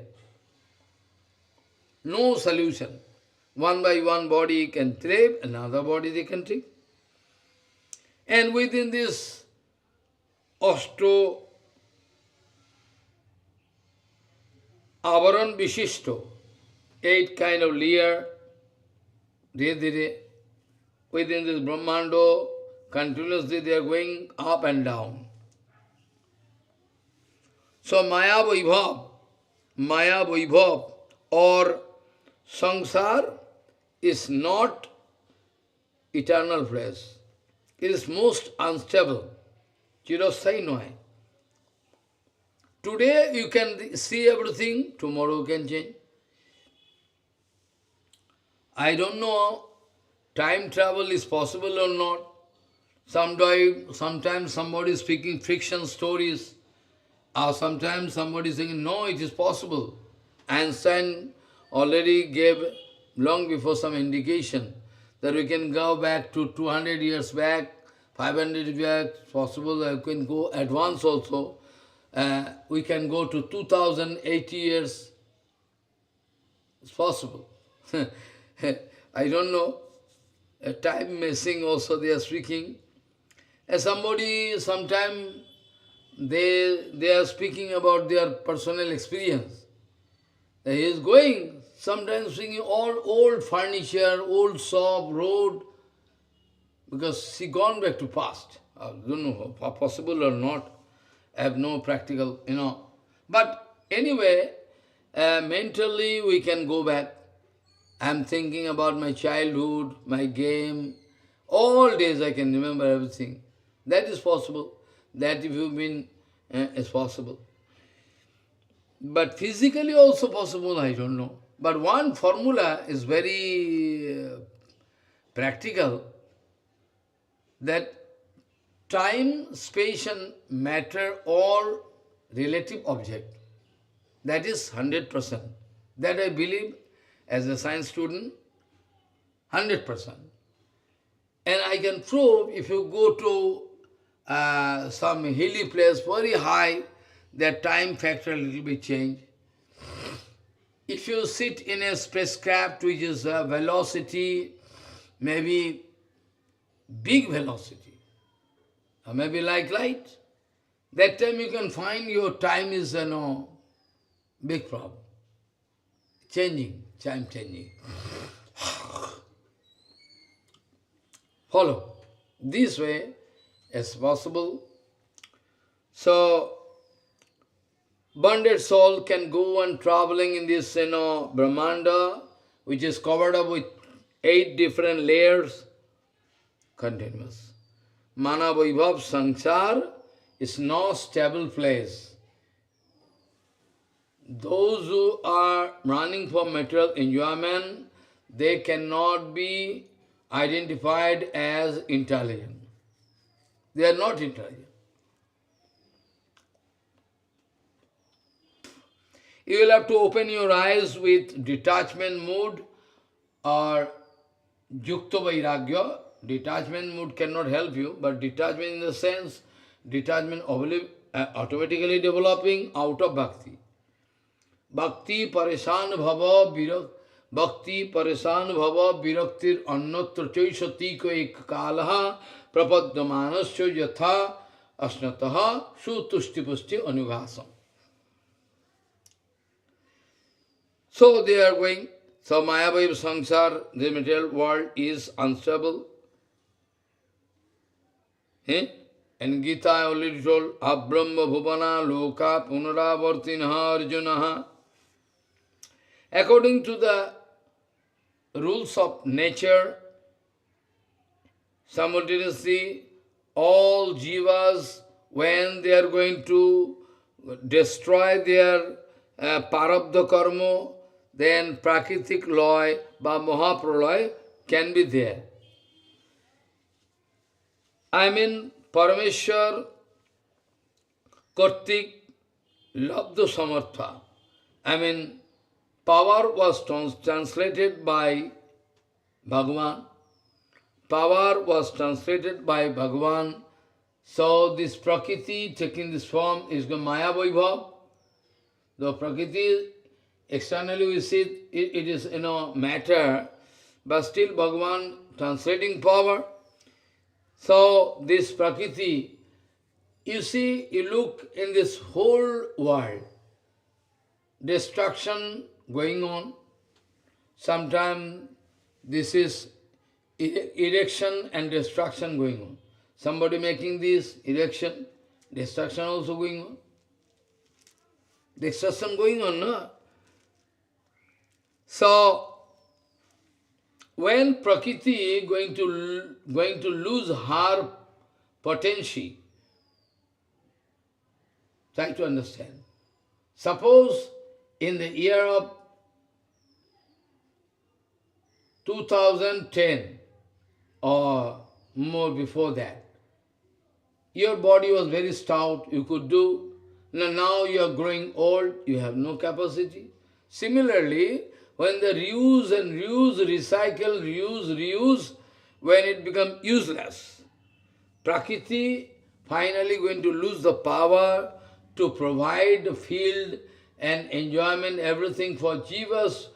No solution. One by one body can take, another body they can take. And within this Ashto Avaran Vishishto, 8 kind of layer, within this Brahmando, continuously they are going up and down. So Maya Vaibhav or Sansar is not eternal place. It is most unstable. Chirasthai noy. Today you can see everything, tomorrow you can change. I don't know time travel is possible or not. Sometimes somebody is speaking fiction stories, or sometimes somebody is saying, no, it is possible. Einstein already gave long before some indication that we can go back to 200 years back, 500 years back, possible. We can go advance also. We can go to 2080 years. It's possible. I don't know. Time missing also they are speaking. Somebody, sometime they are speaking about their personal experience. He is going, sometimes speaking all old furniture, old shop, road, because she gone back to past. I don't know how possible or not. I have no practical, But anyway, mentally we can go back. I am thinking about my childhood, my game. All days I can remember everything. That is possible. That if you've been, is possible. But physically also possible, I don't know. But one formula is very practical, that time, space and matter all relative object. That is 100%. That I believe as a science student, 100%. And I can prove if you go to some hilly place, very high, that time factor a little bit change. If you sit in a spacecraft which is a velocity, maybe big velocity, or maybe like light, that time you can find your time is big problem. Changing, time changing. Follow. This way as possible. So, bonded soul can go on traveling in this, Brahmanda, which is covered up with 8 different layers, continuous. Mana Vaibhav Sansar is no stable place. Those who are running for material enjoyment, they cannot be identified as intelligent. They are not intelligent. You will have to open your eyes with detachment mood or yukta vairagya. Detachment mood cannot help you, but detachment in the sense, detachment automatically developing out of bhakti. Bhakti paresan bhava virak, bhakti paresan bhava viraktir annatra chaisati ko ek kalaha prapadyamanasya yatha asnataha sutushti pusti anughasam. So they are going, so Mayavaiv Sansar, the material world is unstable. And Gita I already told, Abrahma Bhuvana Loka Punaravartinaha Arjunaha. According to the rules of nature, simultaneously all jivas, when they are going to destroy their parabdha karma, then prakritik loy, ba mahapraloy can be there. I mean, Parameshwar, Kartik, Labdha Samartha. I mean, power was translated by Bhagavan. Power was translated by Bhagavan. So this Prakriti taking this form is the Maya Vaibhav. The Prakriti, externally we see it is matter, but still Bhagavan translating power. So this Prakriti, you see, you look in this whole world, destruction going on. Sometimes this is erection and destruction going on. Somebody making this erection, destruction also going on. Destruction going on, no? So, when Prakriti going to lose her potential, try to understand. Suppose in the year of 2010 or more before that, your body was very stout, you could do. Now you are growing old, you have no capacity. Similarly, when the reuse and reuse, recycle, reuse, when it becomes useless, Prakriti finally going to lose the power to provide the field and enjoyment, everything for jivas,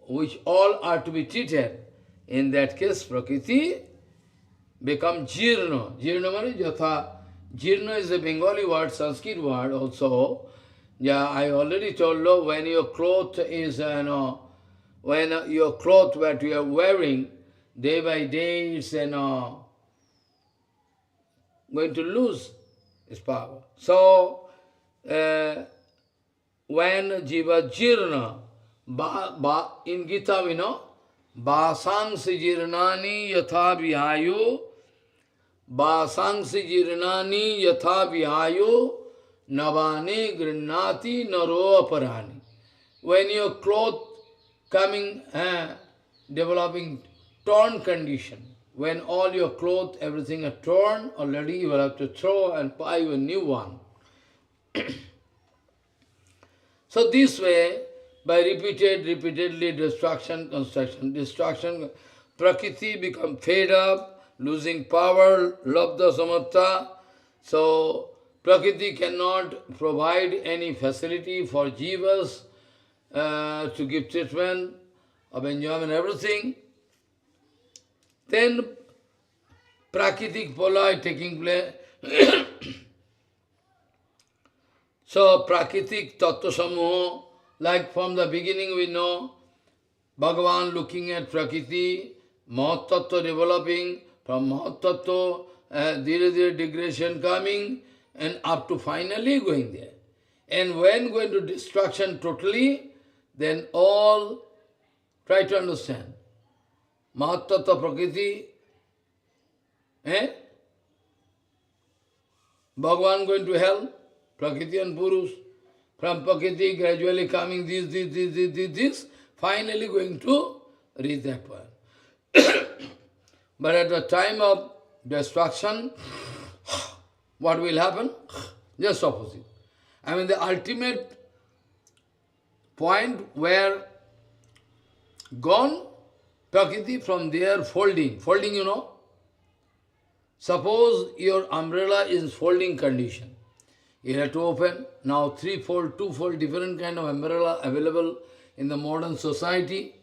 which all are to be treated. In that case, Prakriti become jirna. Jirna means yatha. Jirna is a Bengali word, Sanskrit word also. Yeah, I already told you, when your cloth is, when your cloth that you are wearing, day by day it's, going to lose its power. So, when jiva jirna, in Gita we know, Basangsi jirnani yatha vihayo, Basangsi jirnani yatha vihayo, Navane grinati naro aparani. When your cloth coming, developing torn condition, when all your clothes, everything are torn, already you will have to throw and buy a new one. So this way, by repeatedly destruction, construction, destruction, Prakriti become fed up, losing power, labdha samatha. So, Prakriti cannot provide any facility for jivas to give treatment of enjoyment, everything. Then, Prakritic poloi taking place. So, Prakritic Tattva Samuha, like from the beginning we know, Bhagavan looking at Prakriti, Mahat Tattva developing, from Mahat Tattva, dhire dhire degradation coming, and up to finally going there. And when going to destruction totally, then all, try to understand, Mahat Tattva Prakriti, Bhagavan going to hell, Prakriti and Purush. From Prakriti gradually coming this, finally going to reach that point. But at the time of destruction, what will happen? Just opposite. I mean the ultimate point where gone Prakriti from there folding. Folding, you know. Suppose your umbrella is folding condition. You have to open now three-fold, two-fold, different kind of umbrella available in the modern society.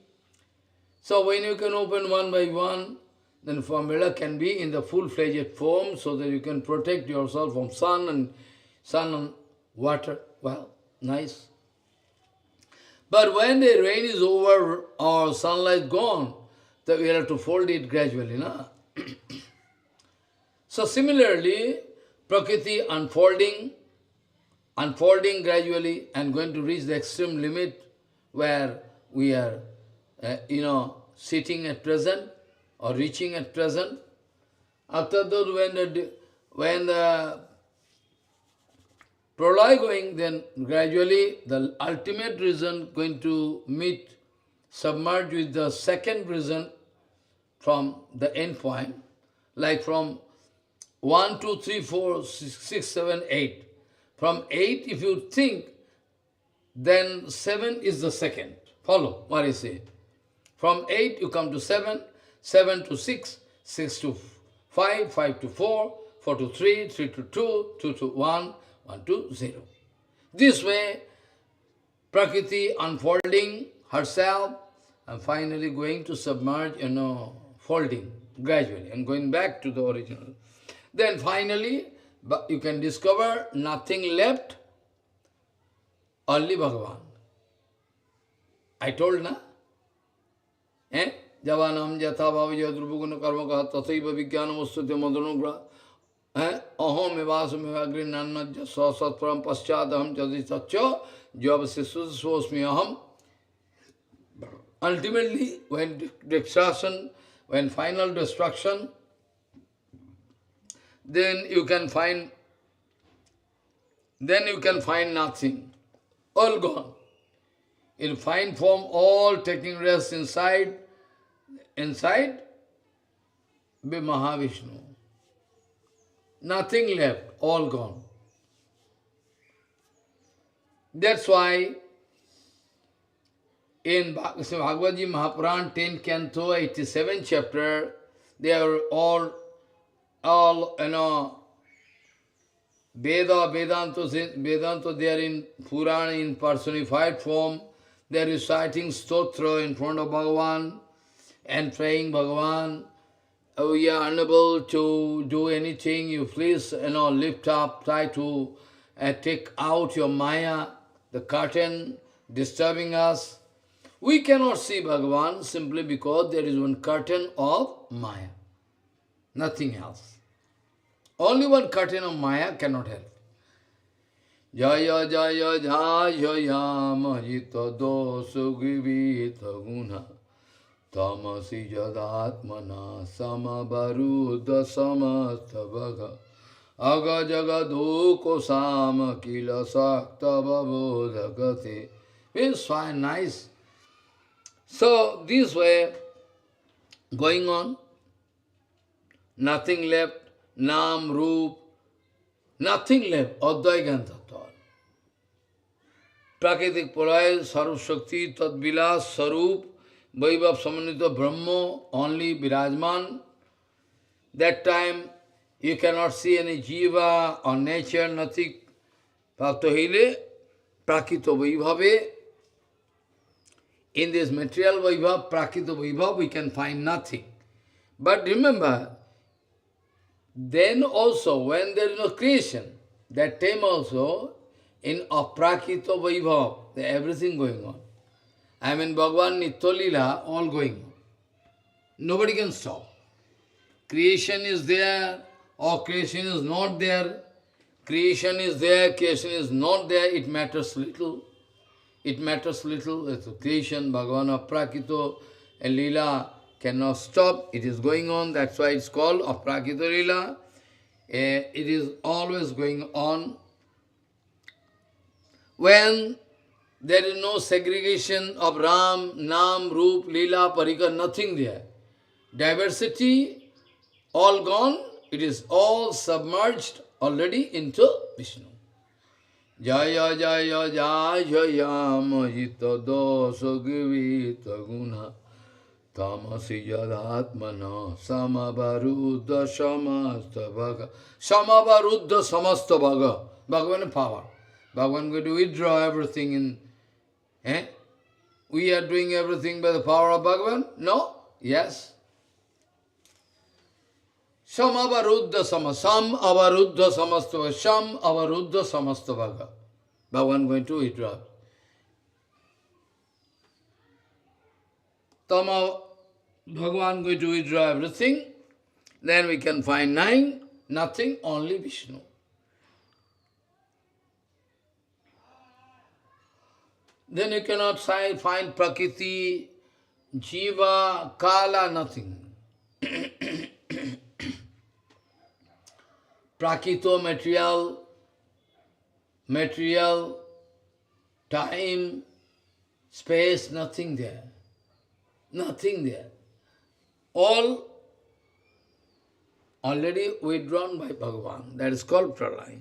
So when you can open one by one, then umbrella can be in the full-fledged form so that you can protect yourself from sun and water. Well, nice. But when the rain is over or sunlight gone, then we have to fold it gradually. No? So similarly, Prakriti unfolding gradually and going to reach the extreme limit where we are, sitting at present or reaching at present. After that, when the pralaya going, then gradually the ultimate reason going to meet, submerge with the second reason from the end point, like from 1, 2, 3, 4, 6, 7, 8. From 8, if you think, then 7 is the second. Follow what I say. From 8, you come to 7, 7 to 6, 6 to 5, 5 to 4, 4 to 3, 3 to 2, 2 to 1, 1 to 0. This way, Prakriti unfolding herself and finally going to submerge, folding gradually and going back to the original. Then finally, you can discover nothing left, only Bhagavan. I told, na? Javanam jatha bhavaya drupaguna karmaka tathaiva vijnanam ustate madhanugra aham evasam evagri nannajya sasat param paschadaham jadisatcha javasisosmi aham. Ultimately, when destruction, when final destruction, then you can find nothing, all gone. In fine form, all taking rest inside be Mahavishnu. Nothing left, all gone. That's why in Bhagavad-ji Mahapuran, 10th canto, 87th chapter, they are all Vedanta, they are in Purana in personified form. They are reciting stotra in front of Bhagavan and praying Bhagavan. Oh, we are unable to do anything. You please, lift up, try to take out your Maya, the curtain, disturbing us. We cannot see Bhagavan simply because there is one curtain of Maya, nothing else. Only one curtain of Maya cannot help. Jaya jaya jaya mahita dosu givita guna tamasi jadatmana samabaruddha samastavaga aga jagadoko sama kila sakta babodhagate. It's fine, nice. So, this way, going on, nothing left, Nam, Roop, nothing left, Advai Gyan Tattva. Prakritik Pralaya, Sarup Shakti, Tad Vilas, Sarup, Vaibhav Samanita Brahma, only Birajman. That time you cannot see any jiva or nature, nothing. Bhakta hile, prakito vaibhave. In this material vaibhav, prakito vaibhav, we can find nothing. But remember, then also, when there is no creation, that time also, in aprakito vaibhav, everything going on. I mean, Bhagavan Nitya Lila, all going on. Nobody can stop. Creation is there, or creation is not there. Creation is there, creation is not there, it matters little. It matters little. It's a creation, Bhagavan aprakito, and Lila cannot stop. It is going on, that's why it's called aprakito Lila. It is always going on. When there is no segregation of Ram, Nam, Roop, Lila, Parikar, nothing there. Diversity, all gone, it is all submerged already into Vishnu. Jaya Jaya Jaya Jaya Mahita Dosa Givita Guna Tamasi Yadatmana Samabaruddha Samasta Bhaga. Samabaruddha Samasta Bhaga. Bhagavan power. Bhagavan going to withdraw everything in. We are doing everything by the power of Bhagavan? No? Yes. Sam avaruddha samastavaga. Sham avaruddha samastavaga. Bhagavan going to withdraw. Tama Bhagavan going to withdraw everything. Then we can find nine, nothing, only Vishnu. Then you cannot find Prakriti, Jiva, Kala, nothing. Prakrito, material, time, space, nothing there. Nothing there. All already withdrawn by Bhagavan. That is called pralaya.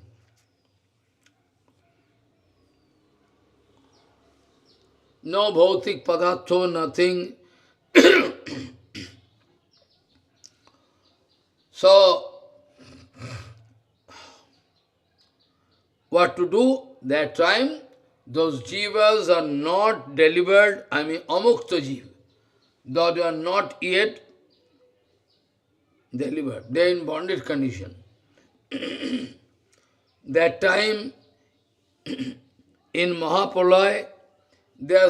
No bhautik padatho, nothing. So, what to do? That time, those jivas are not delivered, I mean amukta jiva. Though they are not yet delivered, they are in bonded condition. That time, in Mahapralaya, they are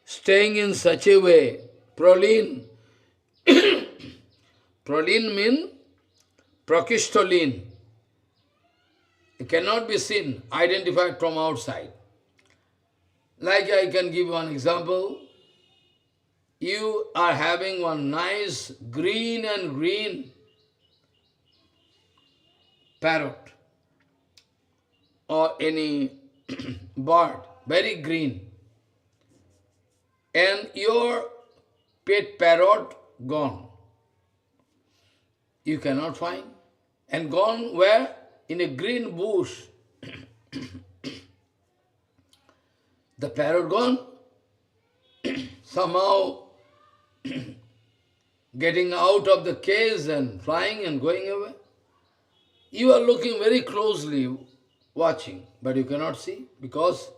staying in such a way, praline. Praline means prakishtaline. It cannot be seen, identified from outside. Like I can give one example. You are having one nice green parrot or any bird, very green. And your pet parrot gone. You cannot find. And gone where? In a green bush. The parrot gone. Somehow getting out of the cage and flying and going away. You are looking very closely, watching, but you cannot see because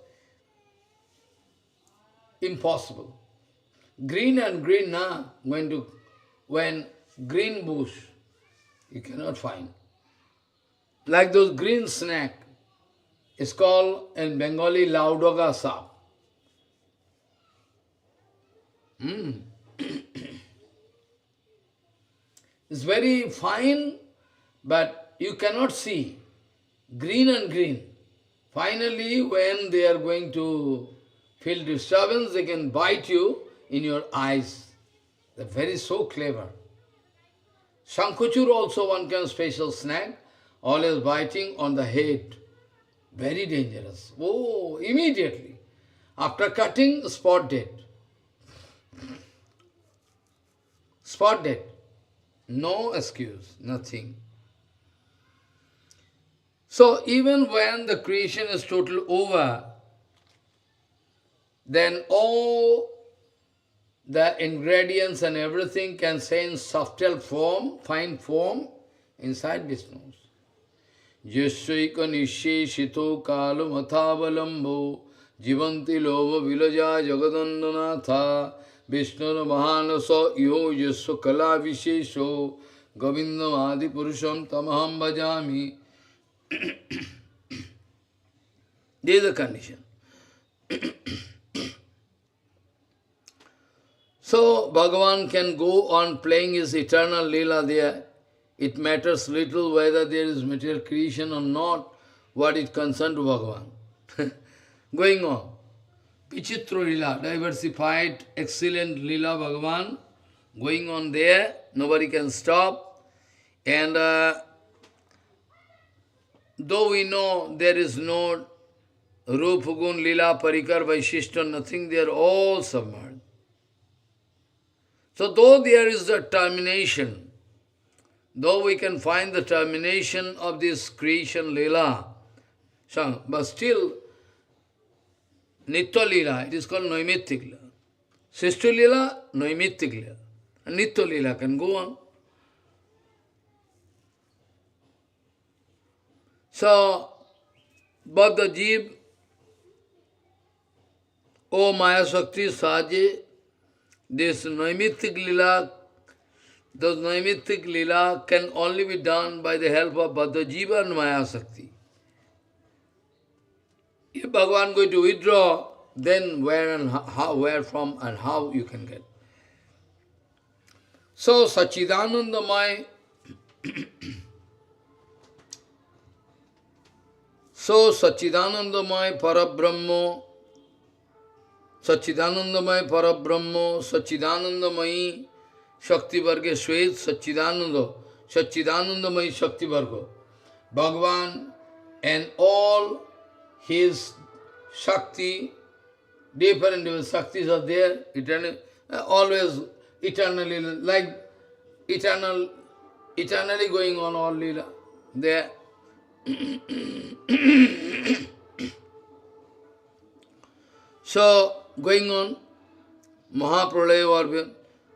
impossible. Green now, when green bush, you cannot find. Like those green snake, it's called in Bengali Laudoga Sap. It's very fine, but you cannot see. Green. Finally, when they are going to feel disturbance, they can bite you in your eyes. They're very so clever. Shankuchur also one kind of special snake, always biting on the head. Very dangerous. Oh, immediately. After cutting, spot dead. Spot dead. No excuse, nothing. So even when the creation is totally over, then all the ingredients and everything can say in subtle form, fine form, inside Vishnu. Yasyaika nisheshito kalu mathavalambo jivanti loba vilaja jagadandanatha Vishnu mahanasa yo yasya kala vishesho govindam adi purusham tamaham bhajami. This is the condition. So, Bhagavan can go on playing his eternal Leela there. It matters little whether there is material creation or not, what is concerned to Bhagavan. Going on. Vichitra Leela, diversified, excellent Leela Bhagavan, going on there, nobody can stop. And though we know there is no Rupa Gun, Leela, Parikar, Vaishishta, nothing, they are all submerged. So though there is a termination, though we can find the termination of this creation Leela, but still, Nitya Leela, it is called Naimittik Leela. Srishti Leela, Naimittik Leela. And Nitya Leela can go on. So, but the Jeev, O Maya Shakti Sahaje, this Naimittik Leela, those Naimittik Leela can only be done by the help of Bhaddha Jiva and Maya Shakti. If Bhagavan is going to withdraw, then where and how, where from and how you can get. So, Sachidanandamaya, Parabrahma, Sachidanandamaya Parabrahma, Sachidanandamayi Shakti Varga Shwet Sachidanandamayi Shakti Varga. Bhagavan and all his Shakti, different Shaktis are there, always eternally, like eternally going on all Leela there. So, going on, Mahapralaya Varga,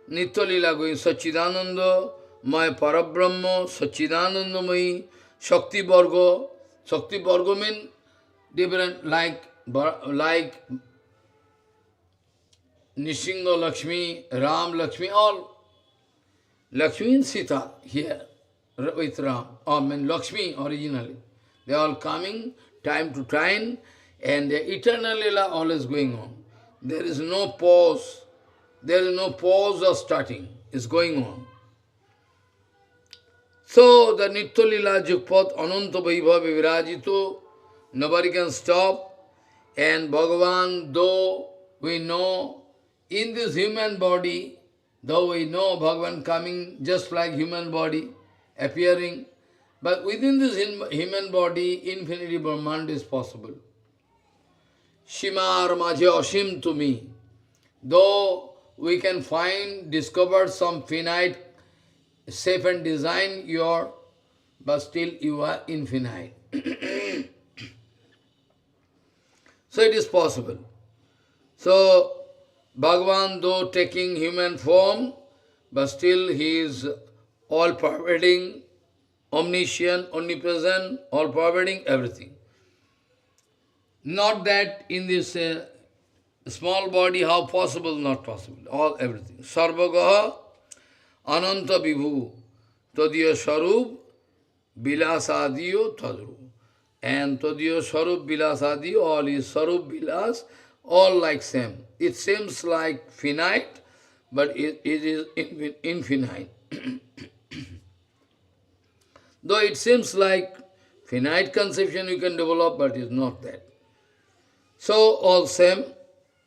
Nitya Leela going, Sachidananda, Maya Parabrahma, Sachidanandamayi, Shakti Varga. Shakti Varga means different, like Nishinga Lakshmi, Ram Lakshmi, all. Lakshmi and Sita here with Ram, or Lakshmi originally. They are all coming time to time, and the eternal Leela always going on. There is no pause. There is no pause or starting. It's going on. So the Nitya Leela Jukpat Ananta Vaibhava Virajito, nobody can stop. And Bhagavan, though we know in this human body, though we know Bhagavan coming just like human body, appearing, but within this human body, infinity Brahmand is possible. Shimar Majhe Ashim to me. Though we can discover some finite, shape and design but still you are infinite. So it is possible. So, Bhagavan, though taking human form, but still he is all-pervading, omniscient, omnipresent, all-pervading, everything. Not that in this small body, how possible, not possible, all, everything. Sarvagaha, Ananta Vibhu, Tadiya Sarup, Bilasadiyo Tadru. And Tadiya Sarup, Bilasadiyo, all is Sarup, Bilas, all like same. It seems like finite, but it is infinite. Though it seems like finite conception you can develop, but it is not that. So, all same,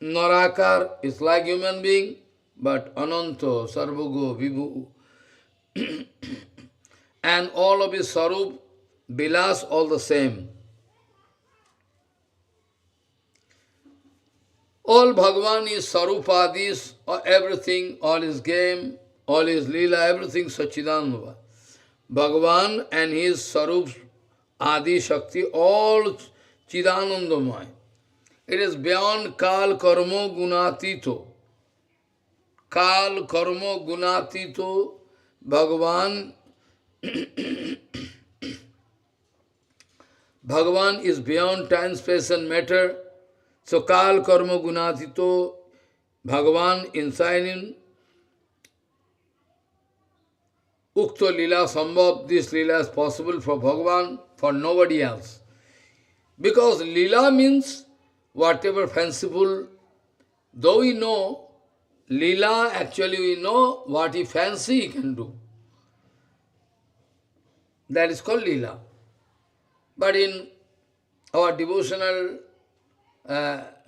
Narakar is like human being, but Ananta, Sarvago, Vibhu, and all of his Sarup, Bilas, all the same. All Bhagavan is Sarupadis, everything, all his game, all his Leela, everything Sachidananda. Bhagavan and his Sarup, Adi Shakti, all Chidanandamaya. It is beyond Kal Karmo Gunatito. Kal karma gunatito Bhagavan. Bhagavan is beyond time, space and matter. So Kal karma gunatito Bhagavan inside him. Ukto lila sambhav, this lila is possible for Bhagavan, for nobody else. Because lila means whatever fanciful, though we know, lila actually we know what he fancy he can do. That is called lila. But in our devotional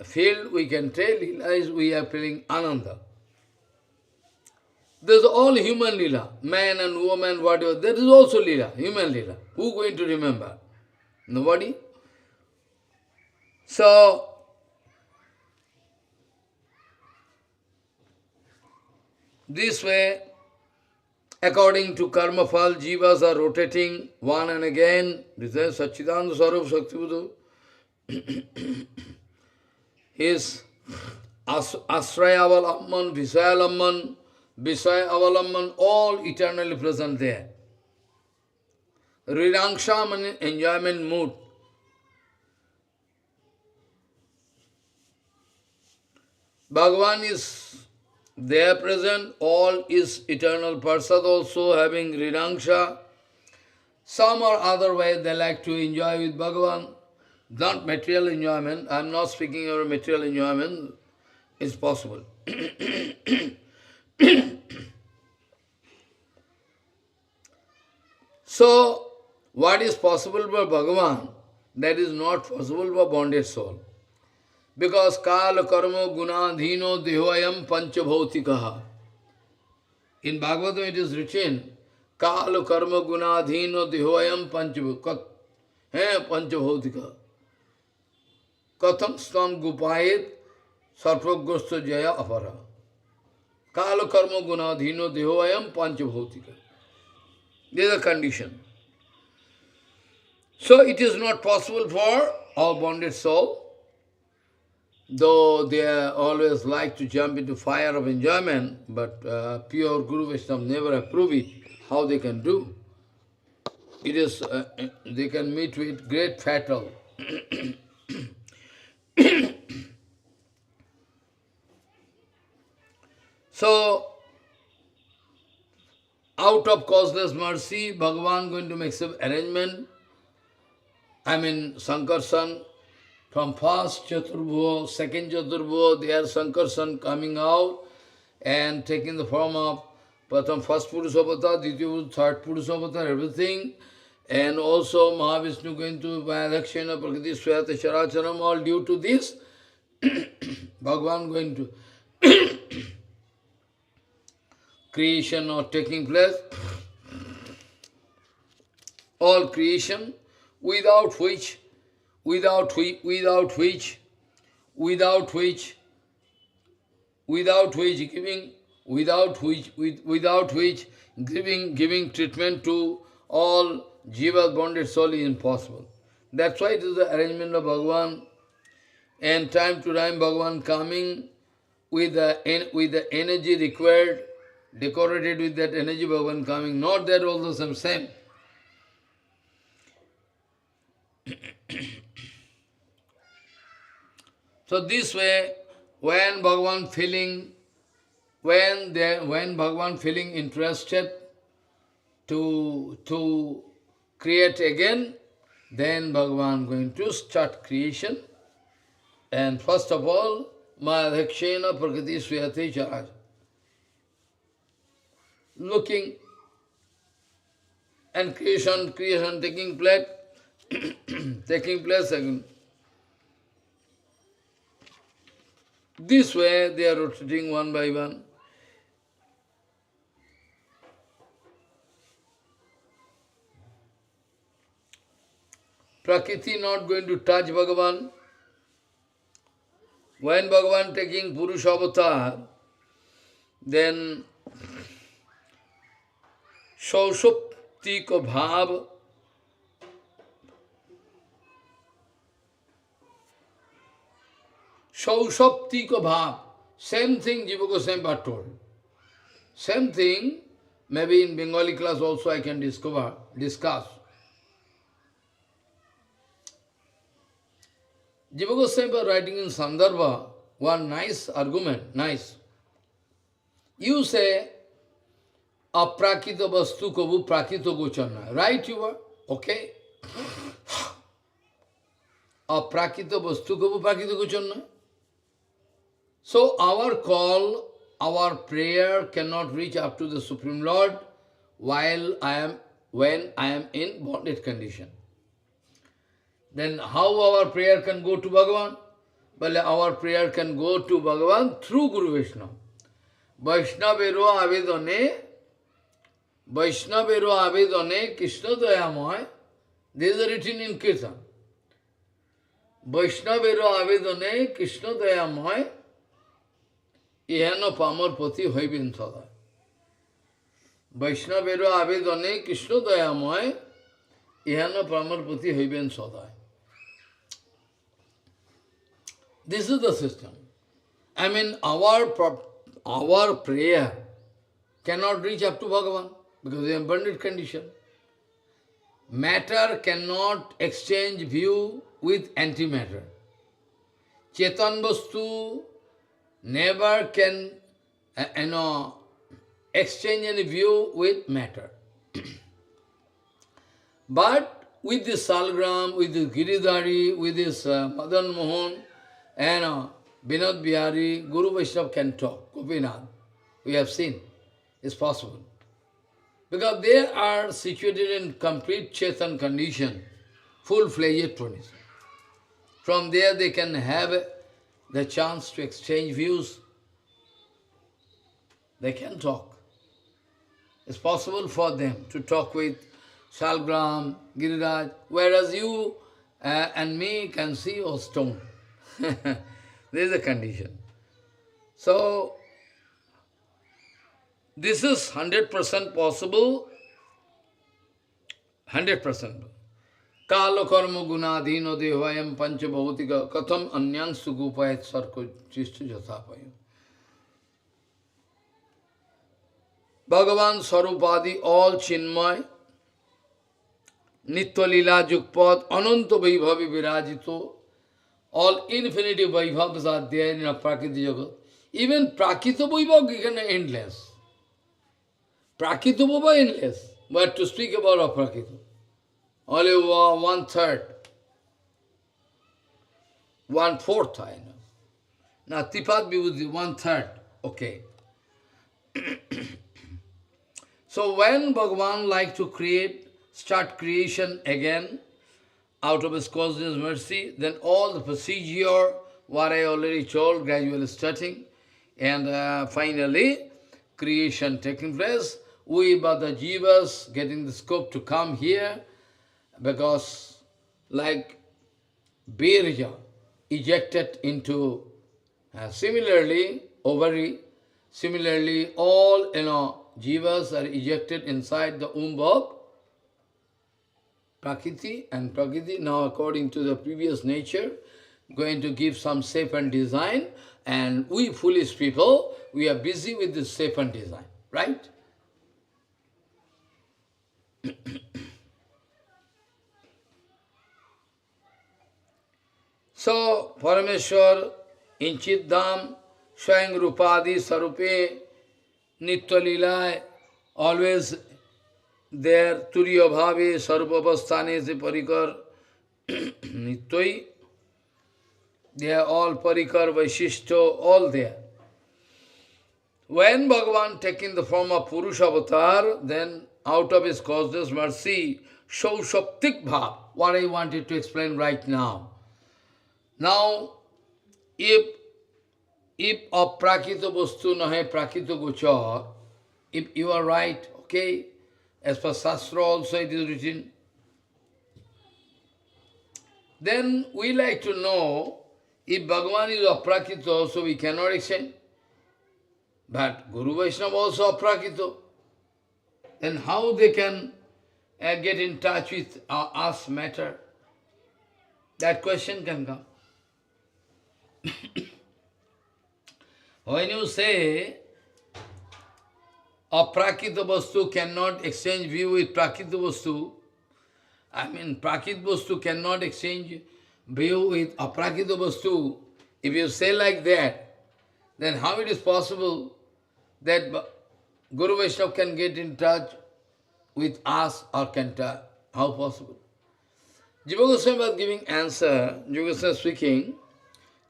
field, we can tell lila is we are feeling ananda. There is all human lila, man and woman, whatever, there is also lila, human lila. Who is going to remember? Nobody. So, this way, according to karma phal, jivas are rotating one and again. This is Satchidananda Sarup Shakti Buddha. His Asraya Avalamman, Visaya Avalamman, all eternally present there. Rirangsham and enjoyment mood. Bhagavan is there present, all is eternal Parsad also having Rinangsha. Some or other way they like to enjoy with Bhagavan. Not material enjoyment, I am not speaking of material enjoyment, it's possible. So, what is possible for Bhagavan, that is not possible for bonded soul. Because Kala Karma Gunadhino Dehoyam Panchabhautikaha. In Bhagavatam it is written, Kala Karma Gunadhino Dehoyam Panchabhautikaha. Katham Stam Gupayet Sarvaghosta Jaya Apara. Kala Karma Gunadhino Dehoyam Panchabhautikaha. This is the condition. So it is not possible for all bonded soul, though they always like to jump into fire of enjoyment, but pure Guru Vaishnava never approve it, how they can do. It is, they can meet with great fatal. So, out of causeless mercy, Bhagavan going to make some arrangement. I mean, Sankarsan, from first Chaturbhuva, second Chaturbhuva, there Sankarsan coming out and taking the form of Pratham first Purusavatar, Ditya third Purusavatar, everything. And also Mahavishnu going to Vayadakshana, Prakriti, Swayata, Characharam, all due to this. Bhagavan going to creation or taking place. All creation, without which giving treatment to all jiva bonded soul is impossible. That's why it is the arrangement of Bhagavan, and time to time Bhagavan coming with the energy required, decorated with that energy Bhagavan coming, not that also same. So this way, when Bhagavan feeling interested to create again, then Bhagavan going to start creation. And first of all, Madhakshena Prakriti Swayate Charaj. Looking and creation taking place, again. This way they are rotating one by one. Prakriti not going to touch Bhagavan. When Bhagavan taking Purusha avatar, then Shausupti ko bhav, Shausupti ko bhav, same thing Jiva Goswami told. Same thing, maybe in Bengali class also I can discuss. Jiva Goswami writing in Sandarbha, one nice argument, nice. You say, aprakita vastu kavu prakito gochana. Right you are? Okay. Aprakita vastu kavu prakito gochana. So our call, our prayer cannot reach up to the Supreme Lord when I am in bonded condition. Then how our prayer can go to Bhagavan? Well, our prayer can go to Bhagavan through Guru Vishnu. Vaishnavero avedane Krishna dayamoy. This is written in Kirtan. Vaishnavero avedane Krishna dayamoy. Ihano pamar pati hoibin sada. Vaishnavero avedane Krishna dayamoy. Ihano pamar pati hoibin sada. This is the system. I mean, our prayer cannot reach up to Bhagavan because we are in bonded condition. Matter cannot exchange view with antimatter. Chetan Vastu never can exchange any view with matter. But with this Salgram, with this Giridhari, with this Madan Mohan, and Vinod Bihari, Guru Vaishnava can talk, Gopinath. We have seen. It's possible. Because they are situated in complete Chetan condition, full-fledged tradition. From there they can have the chance to exchange views. They can talk. It's possible for them to talk with Shalgram, Giriraj, whereas you and me can see a stone. This is the condition. So, this is 100% possible, 100%. Kala karma gunadhino devayam pancha bhautika katham anyang sugupayat sarko chistu jathapayam. Bhagavan Sarupadi, all Chinmay, Nitya Lila Jukpad, Ananta Vaibhavi Virajito, all infinity Vaibhavas are there in a Prakriti Jagat. Even Prakrita Vaibhav is endless. Prakrita Vaibhav is endless. But to speak about Aprakrita, only 1/3, 1/4, I know. Now, Tipat Vibhuti, 1/3, okay. So when Bhagavan like to start creation again, out of His causeless mercy, then all the procedure, what I already told, gradually starting, and finally, creation taking place, we, but the jivas, getting the scope to come here, because like Birja ejected into, similarly, ovary, similarly, all, jivas are ejected inside the womb of Prakriti, and Prakriti now according to the previous nature, going to give some shape and design, and we foolish people, we are busy with this shape and design, right? So, Parameshwar, in Chiddham, Shyam Rupadi, Sarupe, Nitya Lila, always there, Turiya Bhave, Sarupavasthane, Se Parikar, Nityai, they are all Parikar, Vaishishto, all there. When Bhagavan taking the form of Purusha avatar, then out of His causeless mercy, show Shaktik Bhav, what I wanted to explain right now. Now, if aprakita vastu nahe prakita gochar, if you are right, okay, as per Shastra also it is written, then we like to know, if Bhagavan is aprakita, so we cannot exchange. But Guru Vaishnava also aprakita. Then how they can get in touch with us matter? That question can come. When you say Aprakita vastu cannot exchange view with prakita vastu. Prakita vastu cannot exchange view with aprakita vastu. If you say like that, then how it is possible that Guru Vaishnava can get in touch with us or can touch? How possible? Jiva Goswami was giving answer, Jiva Goswami speaking,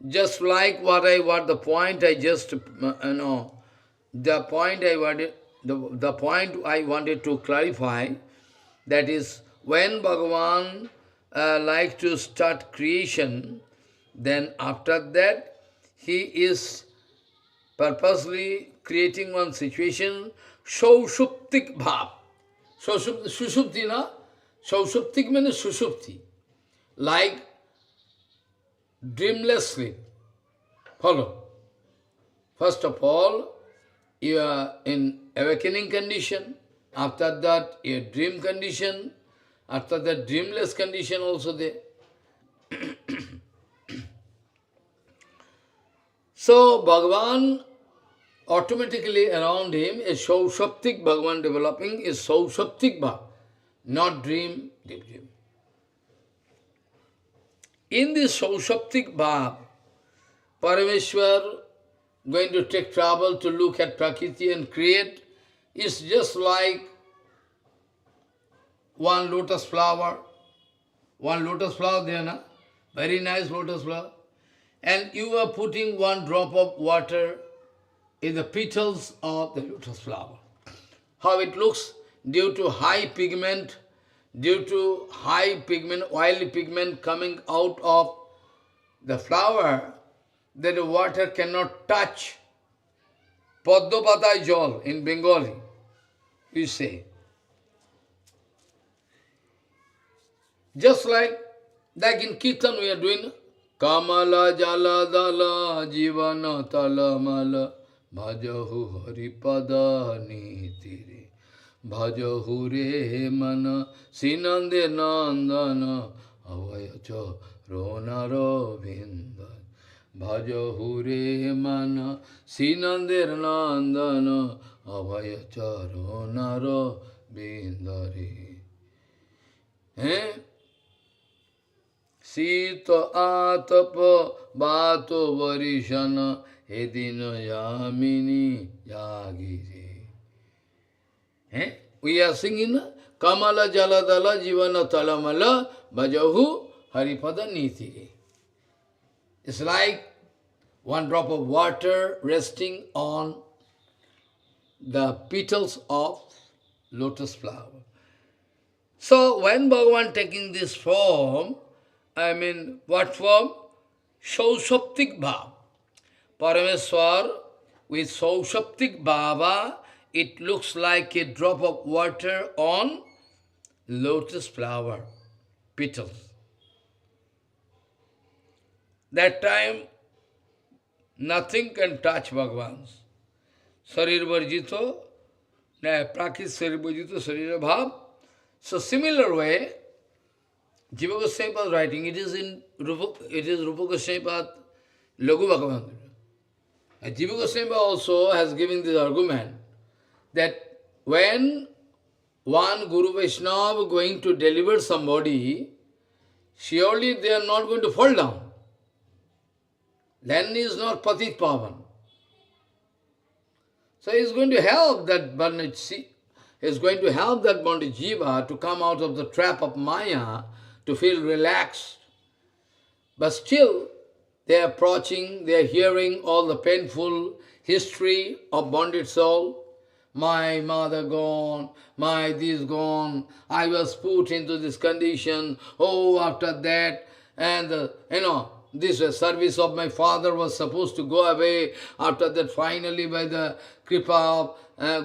just like the point I just, the point I wanted to clarify, that is, when Bhagavan like to start creation, then after that, he is purposely creating one situation, Shaushuptik Bhav. Sushupti, na? Shaushuptik means Sushupti. Like dreamless sleep. Follow. First of all, you are in awakening condition. After that, your dream condition. After that, dreamless condition also there. So, Bhagavan, automatically around him, is Shaushaptik Bhagavan developing, is Shaushaptik Bhav, not dream, deep dream. In this Shaushaptik Bhav, Parameshwar going to take trouble to look at Prakriti and create is just like one lotus flower. One lotus flower there, na? Very nice lotus flower. And you are putting one drop of water in the petals of the lotus flower. How it looks due to high pigment, oily pigment coming out of the flower, that the water cannot touch. Paddo patai jol in Bengali, we say. Just like in Kirtan we are doing, Kamala jala dala jivana talamala bhajahu haripada nitire bhajahu re mana sinande nandana avayacha ronaro vinda bhajahu re mana sinande nandana avayacha ronaro vindare. Sita atapa bato varishana edina yamini yagiri. We are singing Kamala jaladala jivana talamala bhajahu haripada nitire. It's like one drop of water resting on the petals of lotus flower. So when Bhagavan taking this form, what form? Shaushaptik Bhav. Parameswar with Shaushaptik Bhava, it looks like a drop of water on lotus flower petals. That time, nothing can touch Bhagavan's. Sarir Varjito, Prakrit Sarir Varjito, Sarira Bhav. So similar way, Jiva Goswami was writing, it is Rūpa Gosvāmīpāda, Laghu-Bhagavatamrita. And Jiva Goswami also has given this argument that when one Guru Vaishnava going to deliver somebody, surely they are not going to fall down. Then he is not Patit Pavan. So he is going to help that bondage, he is going to help that bondage jiva to come out of the trap of Maya, to feel relaxed. But still, they are approaching, they are hearing all the painful history of bonded soul. My mother gone, my this gone, I was put into this condition, after that, and this service of my father was supposed to go away. After that, finally, by the kripa of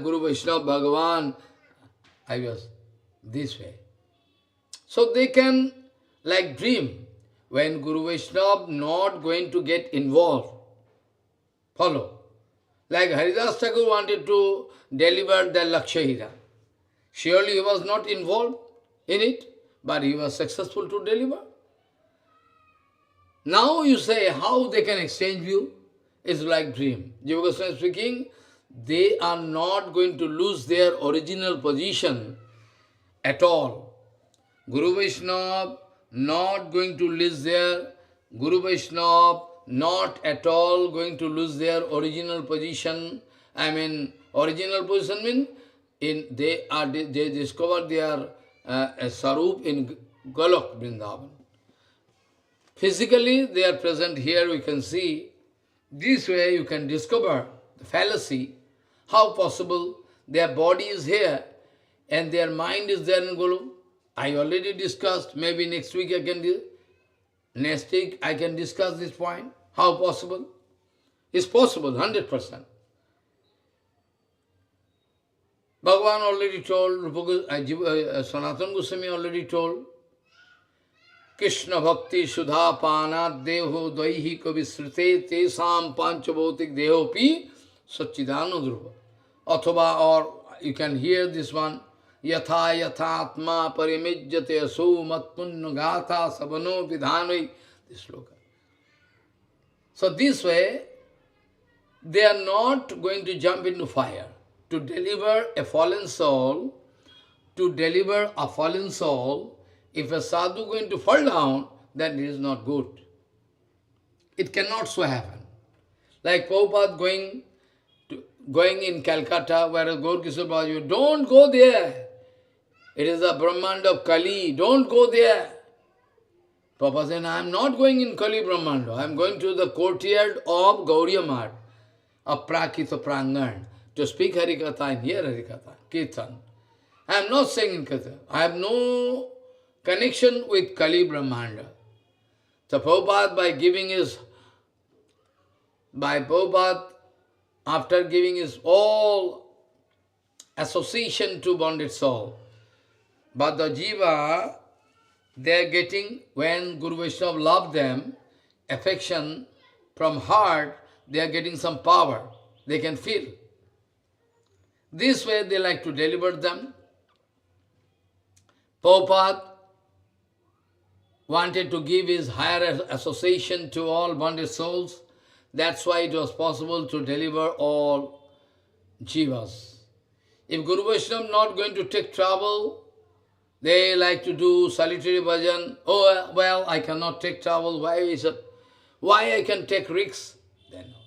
Guru Vaishnava Bhagavan, I was this way. So they can, like dream, when Guru Vaishnava not going to get involved. Follow. Like Haridas Thakur wanted to deliver the Lakshahira. Surely he was not involved in it, but he was successful to deliver. Now you say how they can exchange view? It's like dream. Jiva Goswami speaking, they are not going to lose their original position at all. Guru Vaishnava not going to lose their, Guru Vaishnava not at all going to lose their original position. I mean, original position means they discover their Sarup in Golok Vrindavan. Physically, they are present here, we can see. This way you can discover the fallacy. How possible their body is here and their mind is there in Golok? I already discussed, maybe next week I can discuss this point. How possible? It's possible, 100%. Bhagavan already told, Sanatana Goswami already told, Krishna Bhakti Sudha Panat Deho Dvaihi Kavisrite Tesam Panchabhotik Dehopi Satchidana Dhruva. Athava, or you can hear this one, Yatha Yathatma Parimijjate Asu Matpunna Gatha Sabano Vidhanai, this sloka. So this way, they are not going to jump into fire. To deliver a fallen soul, if a sadhu going to fall down, then it is not good. It cannot so happen. Like Prabhupada going in Calcutta, where Gaur Kishore Bhaji, don't go there. It is the Brahmanda of Kali, don't go there. Prabhupada said, I am not going in Kali Brahmanda, I am going to the courtyard of Gauriya Math, of Prakita Prangan, to speak Harikatha and hear Harikatha, Kirtan. I am not saying in Kirtan. I have no connection with Kali Brahmanda. So Prabhupada, after giving his all association to bonded soul, but the jiva, they are getting, when Guru Vaishnava love them, affection from heart, they are getting some power. They can feel. This way they like to deliver them. Prabhupada wanted to give his higher association to all bonded souls. That's why it was possible to deliver all jivas. If Guru Vaishnava not going to take trouble, they like to do solitary bhajan. Oh, well, I cannot take trouble. Why I can take risks? Then no.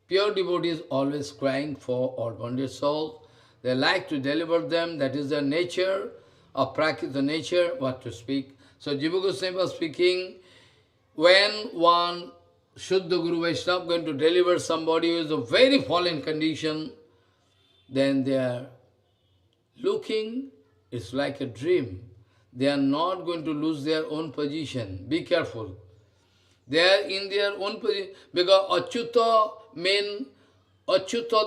Pure devotees always crying for all bonded souls. They like to deliver them. That is the nature of practice, the nature, what to speak. So Jiva Goswami was speaking, when one Shuddha Guru Vaishnava going to deliver somebody who is a very fallen condition, then they are looking, it's like a dream. They are not going to lose their own position. Be careful. They are in their own position. Because Achyuta,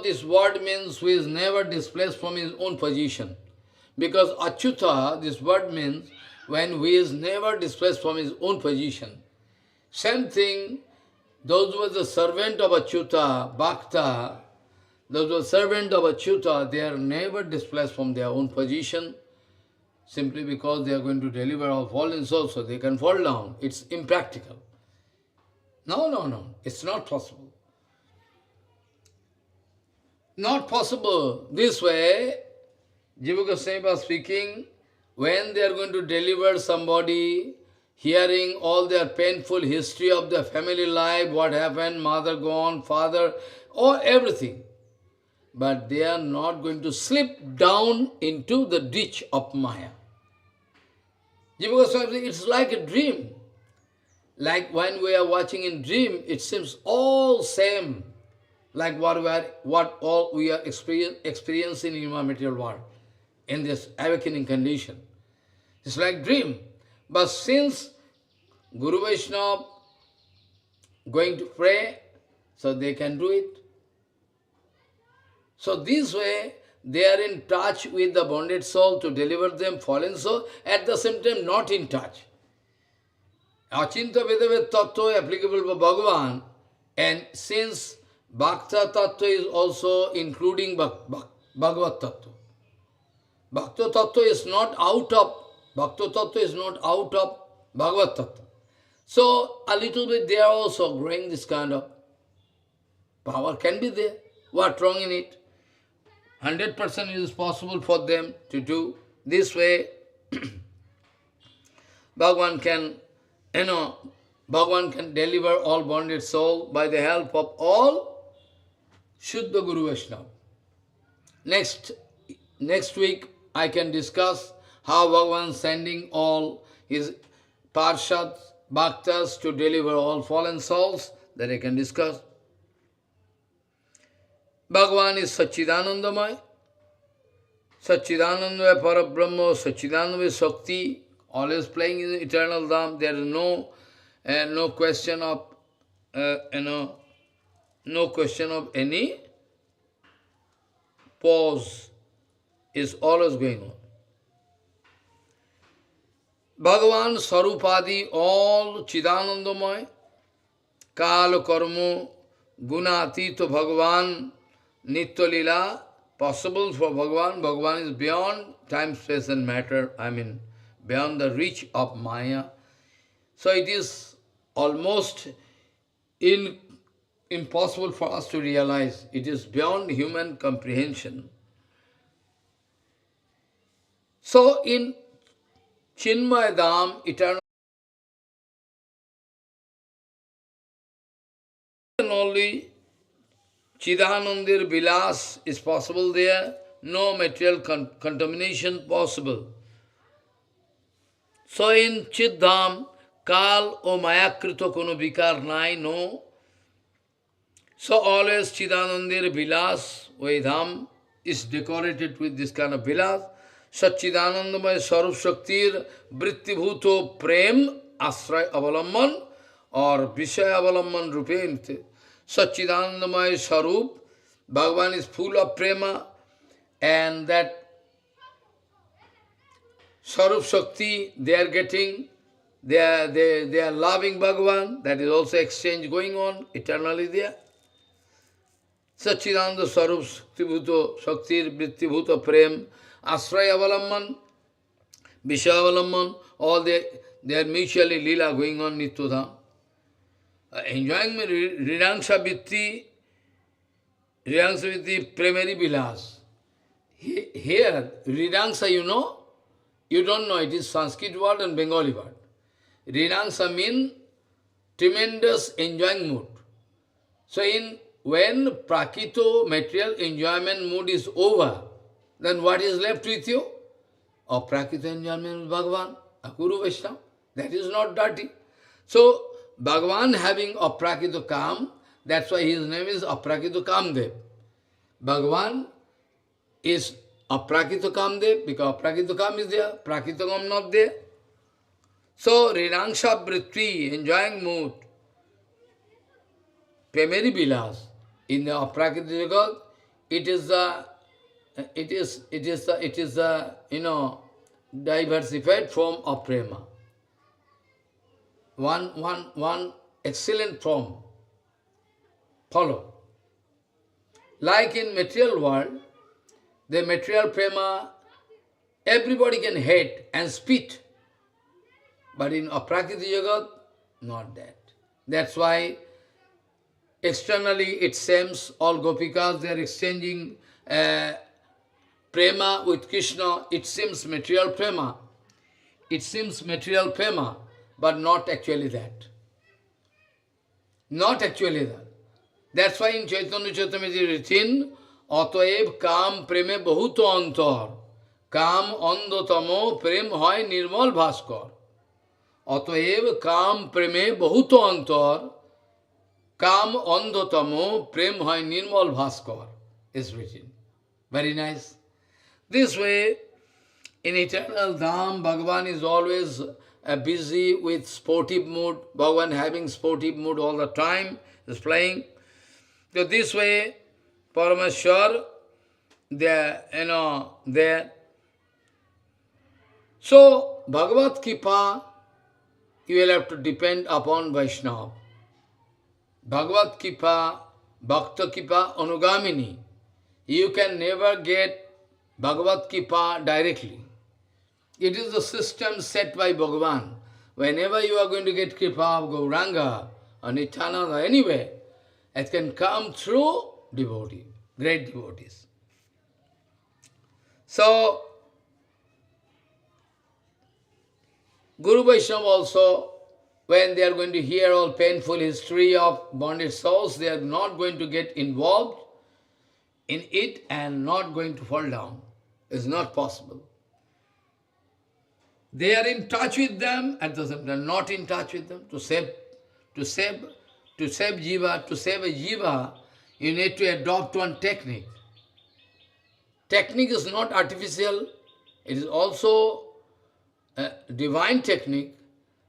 this word means who is never displaced from his own position. Because Achyuta, this word means when he is never displaced from his own position. Same thing, those who were the servant of Achyuta, Bhakta, those who are servant of Achyuta, they are never displaced from their own position, simply because they are going to deliver all fallen souls, so they can fall down. It's impractical. No, it's not possible. Not possible. This way, Jiva Goswami was speaking, when they are going to deliver somebody, hearing all their painful history of their family life, what happened, mother gone, father, or everything. But they are not going to slip down into the ditch of Maya. Jiva Goswami says, it's like a dream. Like when we are watching in dream, it seems all same, like what all we are experiencing in our material world, in this awakening condition. It's like dream. But since Guru Vaishnava going to pray, so they can do it. So this way, they are in touch with the bonded soul to deliver them fallen soul, at the same time not in touch. Achinta Vedavet Tattva applicable for Bhagavan, and since Bhakta Tattva is also including Bhagavat Tattva. Bhakta Tattva is not out of Bhagavat Tattva. So a little bit they are also growing this kind of power can be there. What wrong in it? 100% it is possible for them to do. This way, Bhagavan can, Bhagavan can deliver all bonded soul by the help of all Shuddha Guru Vaishnava. Next week, I can discuss how Bhagavan is sending all his Parshads, Bhaktas to deliver all fallen souls. That I can discuss. Bhagavan is Satchidanandamaya, Satchidanandamaya Parabrahma, Satchidanandamaya Shakti, always playing in the eternal Dham. There is no question of, no question of any pause. Is always going on. Bhagavan Sarupadi, all Chidanandamaya, Kala Karma, Guna Atito Bhagavan, Nitya Lila, possible for Bhagavan. Bhagavan is beyond time, space and matter, beyond the reach of Maya. So it is almost impossible for us to realize. It is beyond human comprehension. So in Chinmaya Dham, eternal, only Chidanandir Vilas is possible there, no material contamination possible. So in Chiddham, Kal o Mayakrito kono vikar nai, no. So always Chidanandir Vilas, Vedham, is decorated with this kind of vilas. Satchidanandamaya Sarup Shaktir Vritti Bhuto Prem Asray Avalamman or Vishaya Avalamman Rupente. Satchidanandamaya Sarup, Bhagavan is full of prema, and that Sarup Shakti they are getting, they are loving Bhagavan, that is also exchange going on eternally there. Satchidananda Sarup Shakti Bhuto Shaktir Vritti Bhuto Prem Asraya Avalamman, Vishaya Avalamman, all they are mutually lila going on Nityodham. Enjoying Ridangsa Vitti, primary vilas. Here, Ridangsa you know? You don't know, it is Sanskrit word and Bengali word. Ridangsa means tremendous enjoying mood. So when Prakito, material enjoyment mood is over, then what is left with you? Aprakita enjoyment with Bhagavan, a Guru Vaishnava. That is not dirty. So, Bhagavan having Aprakita Kam, that's why his name is Aprakita Kamdev. Bhagavan is Aprakita Kamdev, because Aprakita Kam is there, Prakita Kam not there. So, Rinangsha Vritti, enjoying mood, primary vilas, in the Aprakita Jagat, it is the diversified form of prema. One excellent form. Follow. Like in material world, the material prema, everybody can hate and spit. But in Aprakita Jagat, not that. That's why externally it seems all gopikas, they are exchanging prema with Krishna. It seems material prema. It seems material prema, but not actually that. Not actually that. That's why in Chaitanya Charitamrita it is written, Ataev kam preme bahuto antar, kam andotamo prem hoy nirmal bhaskar. Ataev kam preme bahuto antar, kam andotamo prem hoy nirmal bhaskar, is written. Very nice. This way, in eternal Dham, Bhagavan is always busy with sportive mood. Bhagavan having sportive mood all the time, is playing. So this way, Parameshwar, there. So, Bhagavad Kripa, you will have to depend upon Vaishnava. Bhagavad Kripa, Bhakta Kripa, Anugamini. You can never get Bhagavad Kripa directly. It is the system set by Bhagavan. Whenever you are going to get Kripa of Gauranga or Nityananda, anyway, it can come through devotee, great devotees. So, Guru Vaishnava also, when they are going to hear all painful history of bonded souls, they are not going to get involved in it and not going to fall down. It's not possible. They are in touch with them, at the same time not in touch with them. To save jiva, to save a jiva, you need to adopt one technique. Technique is not artificial, it is also a divine technique,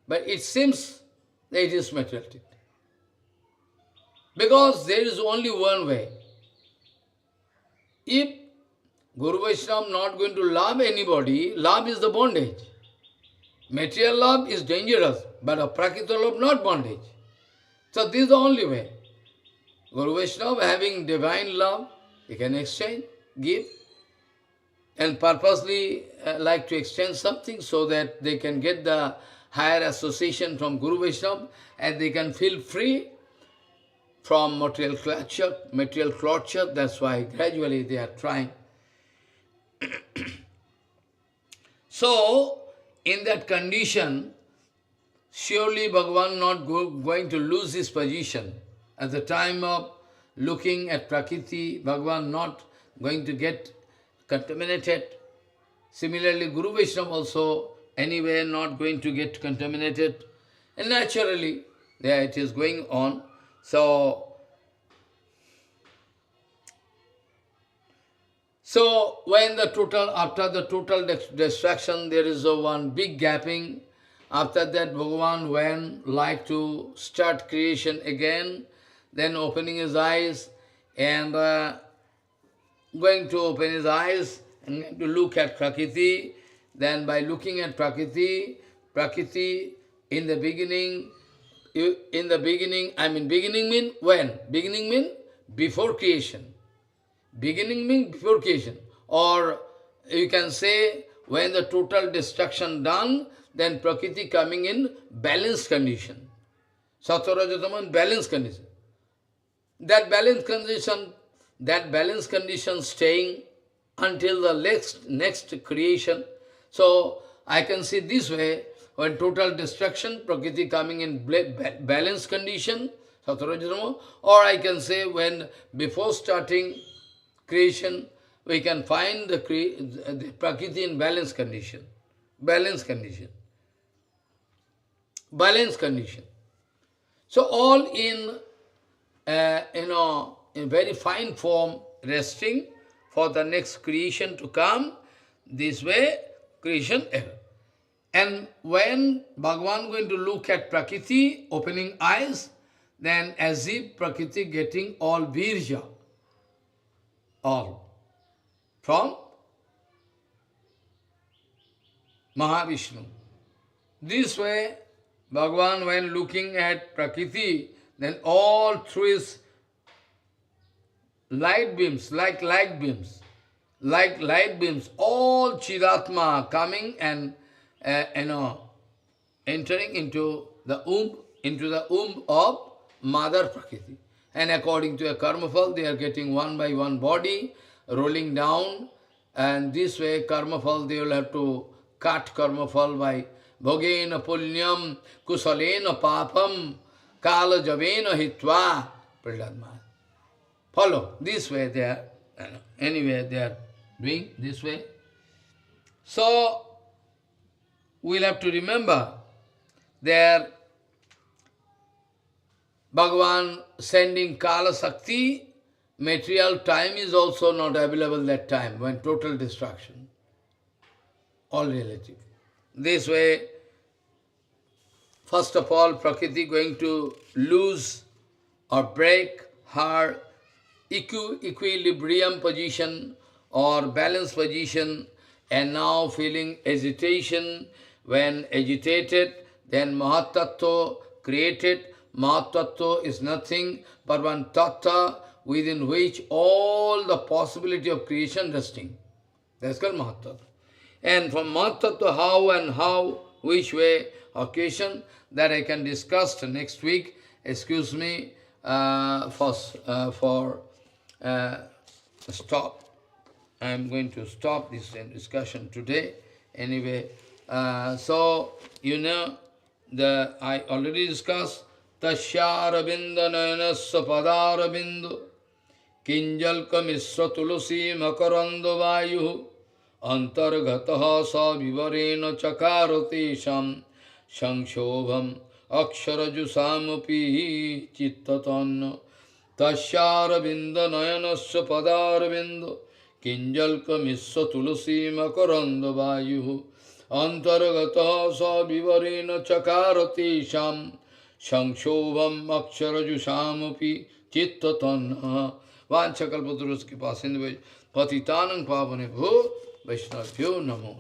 but it seems that it is materialistic. Because there is only one way. If Guru Vaishnava not going to love anybody, love is the bondage. Material love is dangerous, but a Prakriti love not bondage. So this is the only way. Guru Vaishnava having divine love, he can exchange, give, and purposely like to exchange something so that they can get the higher association from Guru Vaishnava and they can feel free from material torture. That's why gradually they are trying. So, in that condition, surely Bhagavan not going to lose his position. At the time of looking at Prakriti, Bhagavan not going to get contaminated. Similarly, Guru Vaishnava also anyway not going to get contaminated. And naturally, there it is going on. So when after the total destruction, there is one big gapping. After that, Bhagavan when like to start creation again, then opening his eyes and going to open his eyes and going to look at Prakriti. Then by looking at Prakriti in the beginning, beginning mean when? Beginning mean before creation. Beginning means before creation. Or you can say when the total destruction done, then Prakriti coming in balanced condition. Sattva-rajas-tamas balanced condition. That balanced condition staying until the next creation. So I can see this way, when total destruction, Prakriti coming in balanced condition, Sattva-rajas-tamas, or I can say when before starting creation, we can find the Prakriti in balanced condition. Balanced condition. Balanced condition. So all in, in very fine form, resting for the next creation to come. This way, creation ever. And when Bhagavan going to look at Prakriti, opening eyes, then as if Prakriti getting all virja, all from Mahavishnu. This way, Bhagavan when looking at Prakriti, then all through his light beams, like light beams, all Chidatma coming and entering into the womb of Mother Prakriti. And according to a karmafal, they are getting one by one body, rolling down, and this way karmafal, they will have to cut karmafal by bhogena punyam kusalena papam kala javena hitva pradadma. Follow, this way they are, anyway they are doing this way. So, we'll have to remember that Bhagavan sending Kala Sakti, material time is also not available that time, when total destruction. All relative. This way, first of all, Prakriti going to lose or break her equilibrium position or balance position, and now feeling agitation. When agitated, then Mahatattva created. Mahatattva is nothing but one tattva within which all the possibility of creation resting. That's called Mahatattva. And from Mahatattva, how, which way of creation, that I can discuss next week. Excuse me for stop. I am going to stop this discussion today. Anyway, so, you know, I already discussed Tashyaravinda nayanasya padaravindu kinjalka misra tulasi makaranda vayu antargataha sa vivarena chakarati sham Shangshobham aksharajusamupi chittatanna Tashyaravinda nayanasya padaravindu kinjalka misra tulasi makaranda vayu antargataha sa vivarena chakarati sham Shangshobham aksharajusamupi chittatanna Vanchakalpaturus ki pasindu patitanang pavanebho Vaishnavyo namo.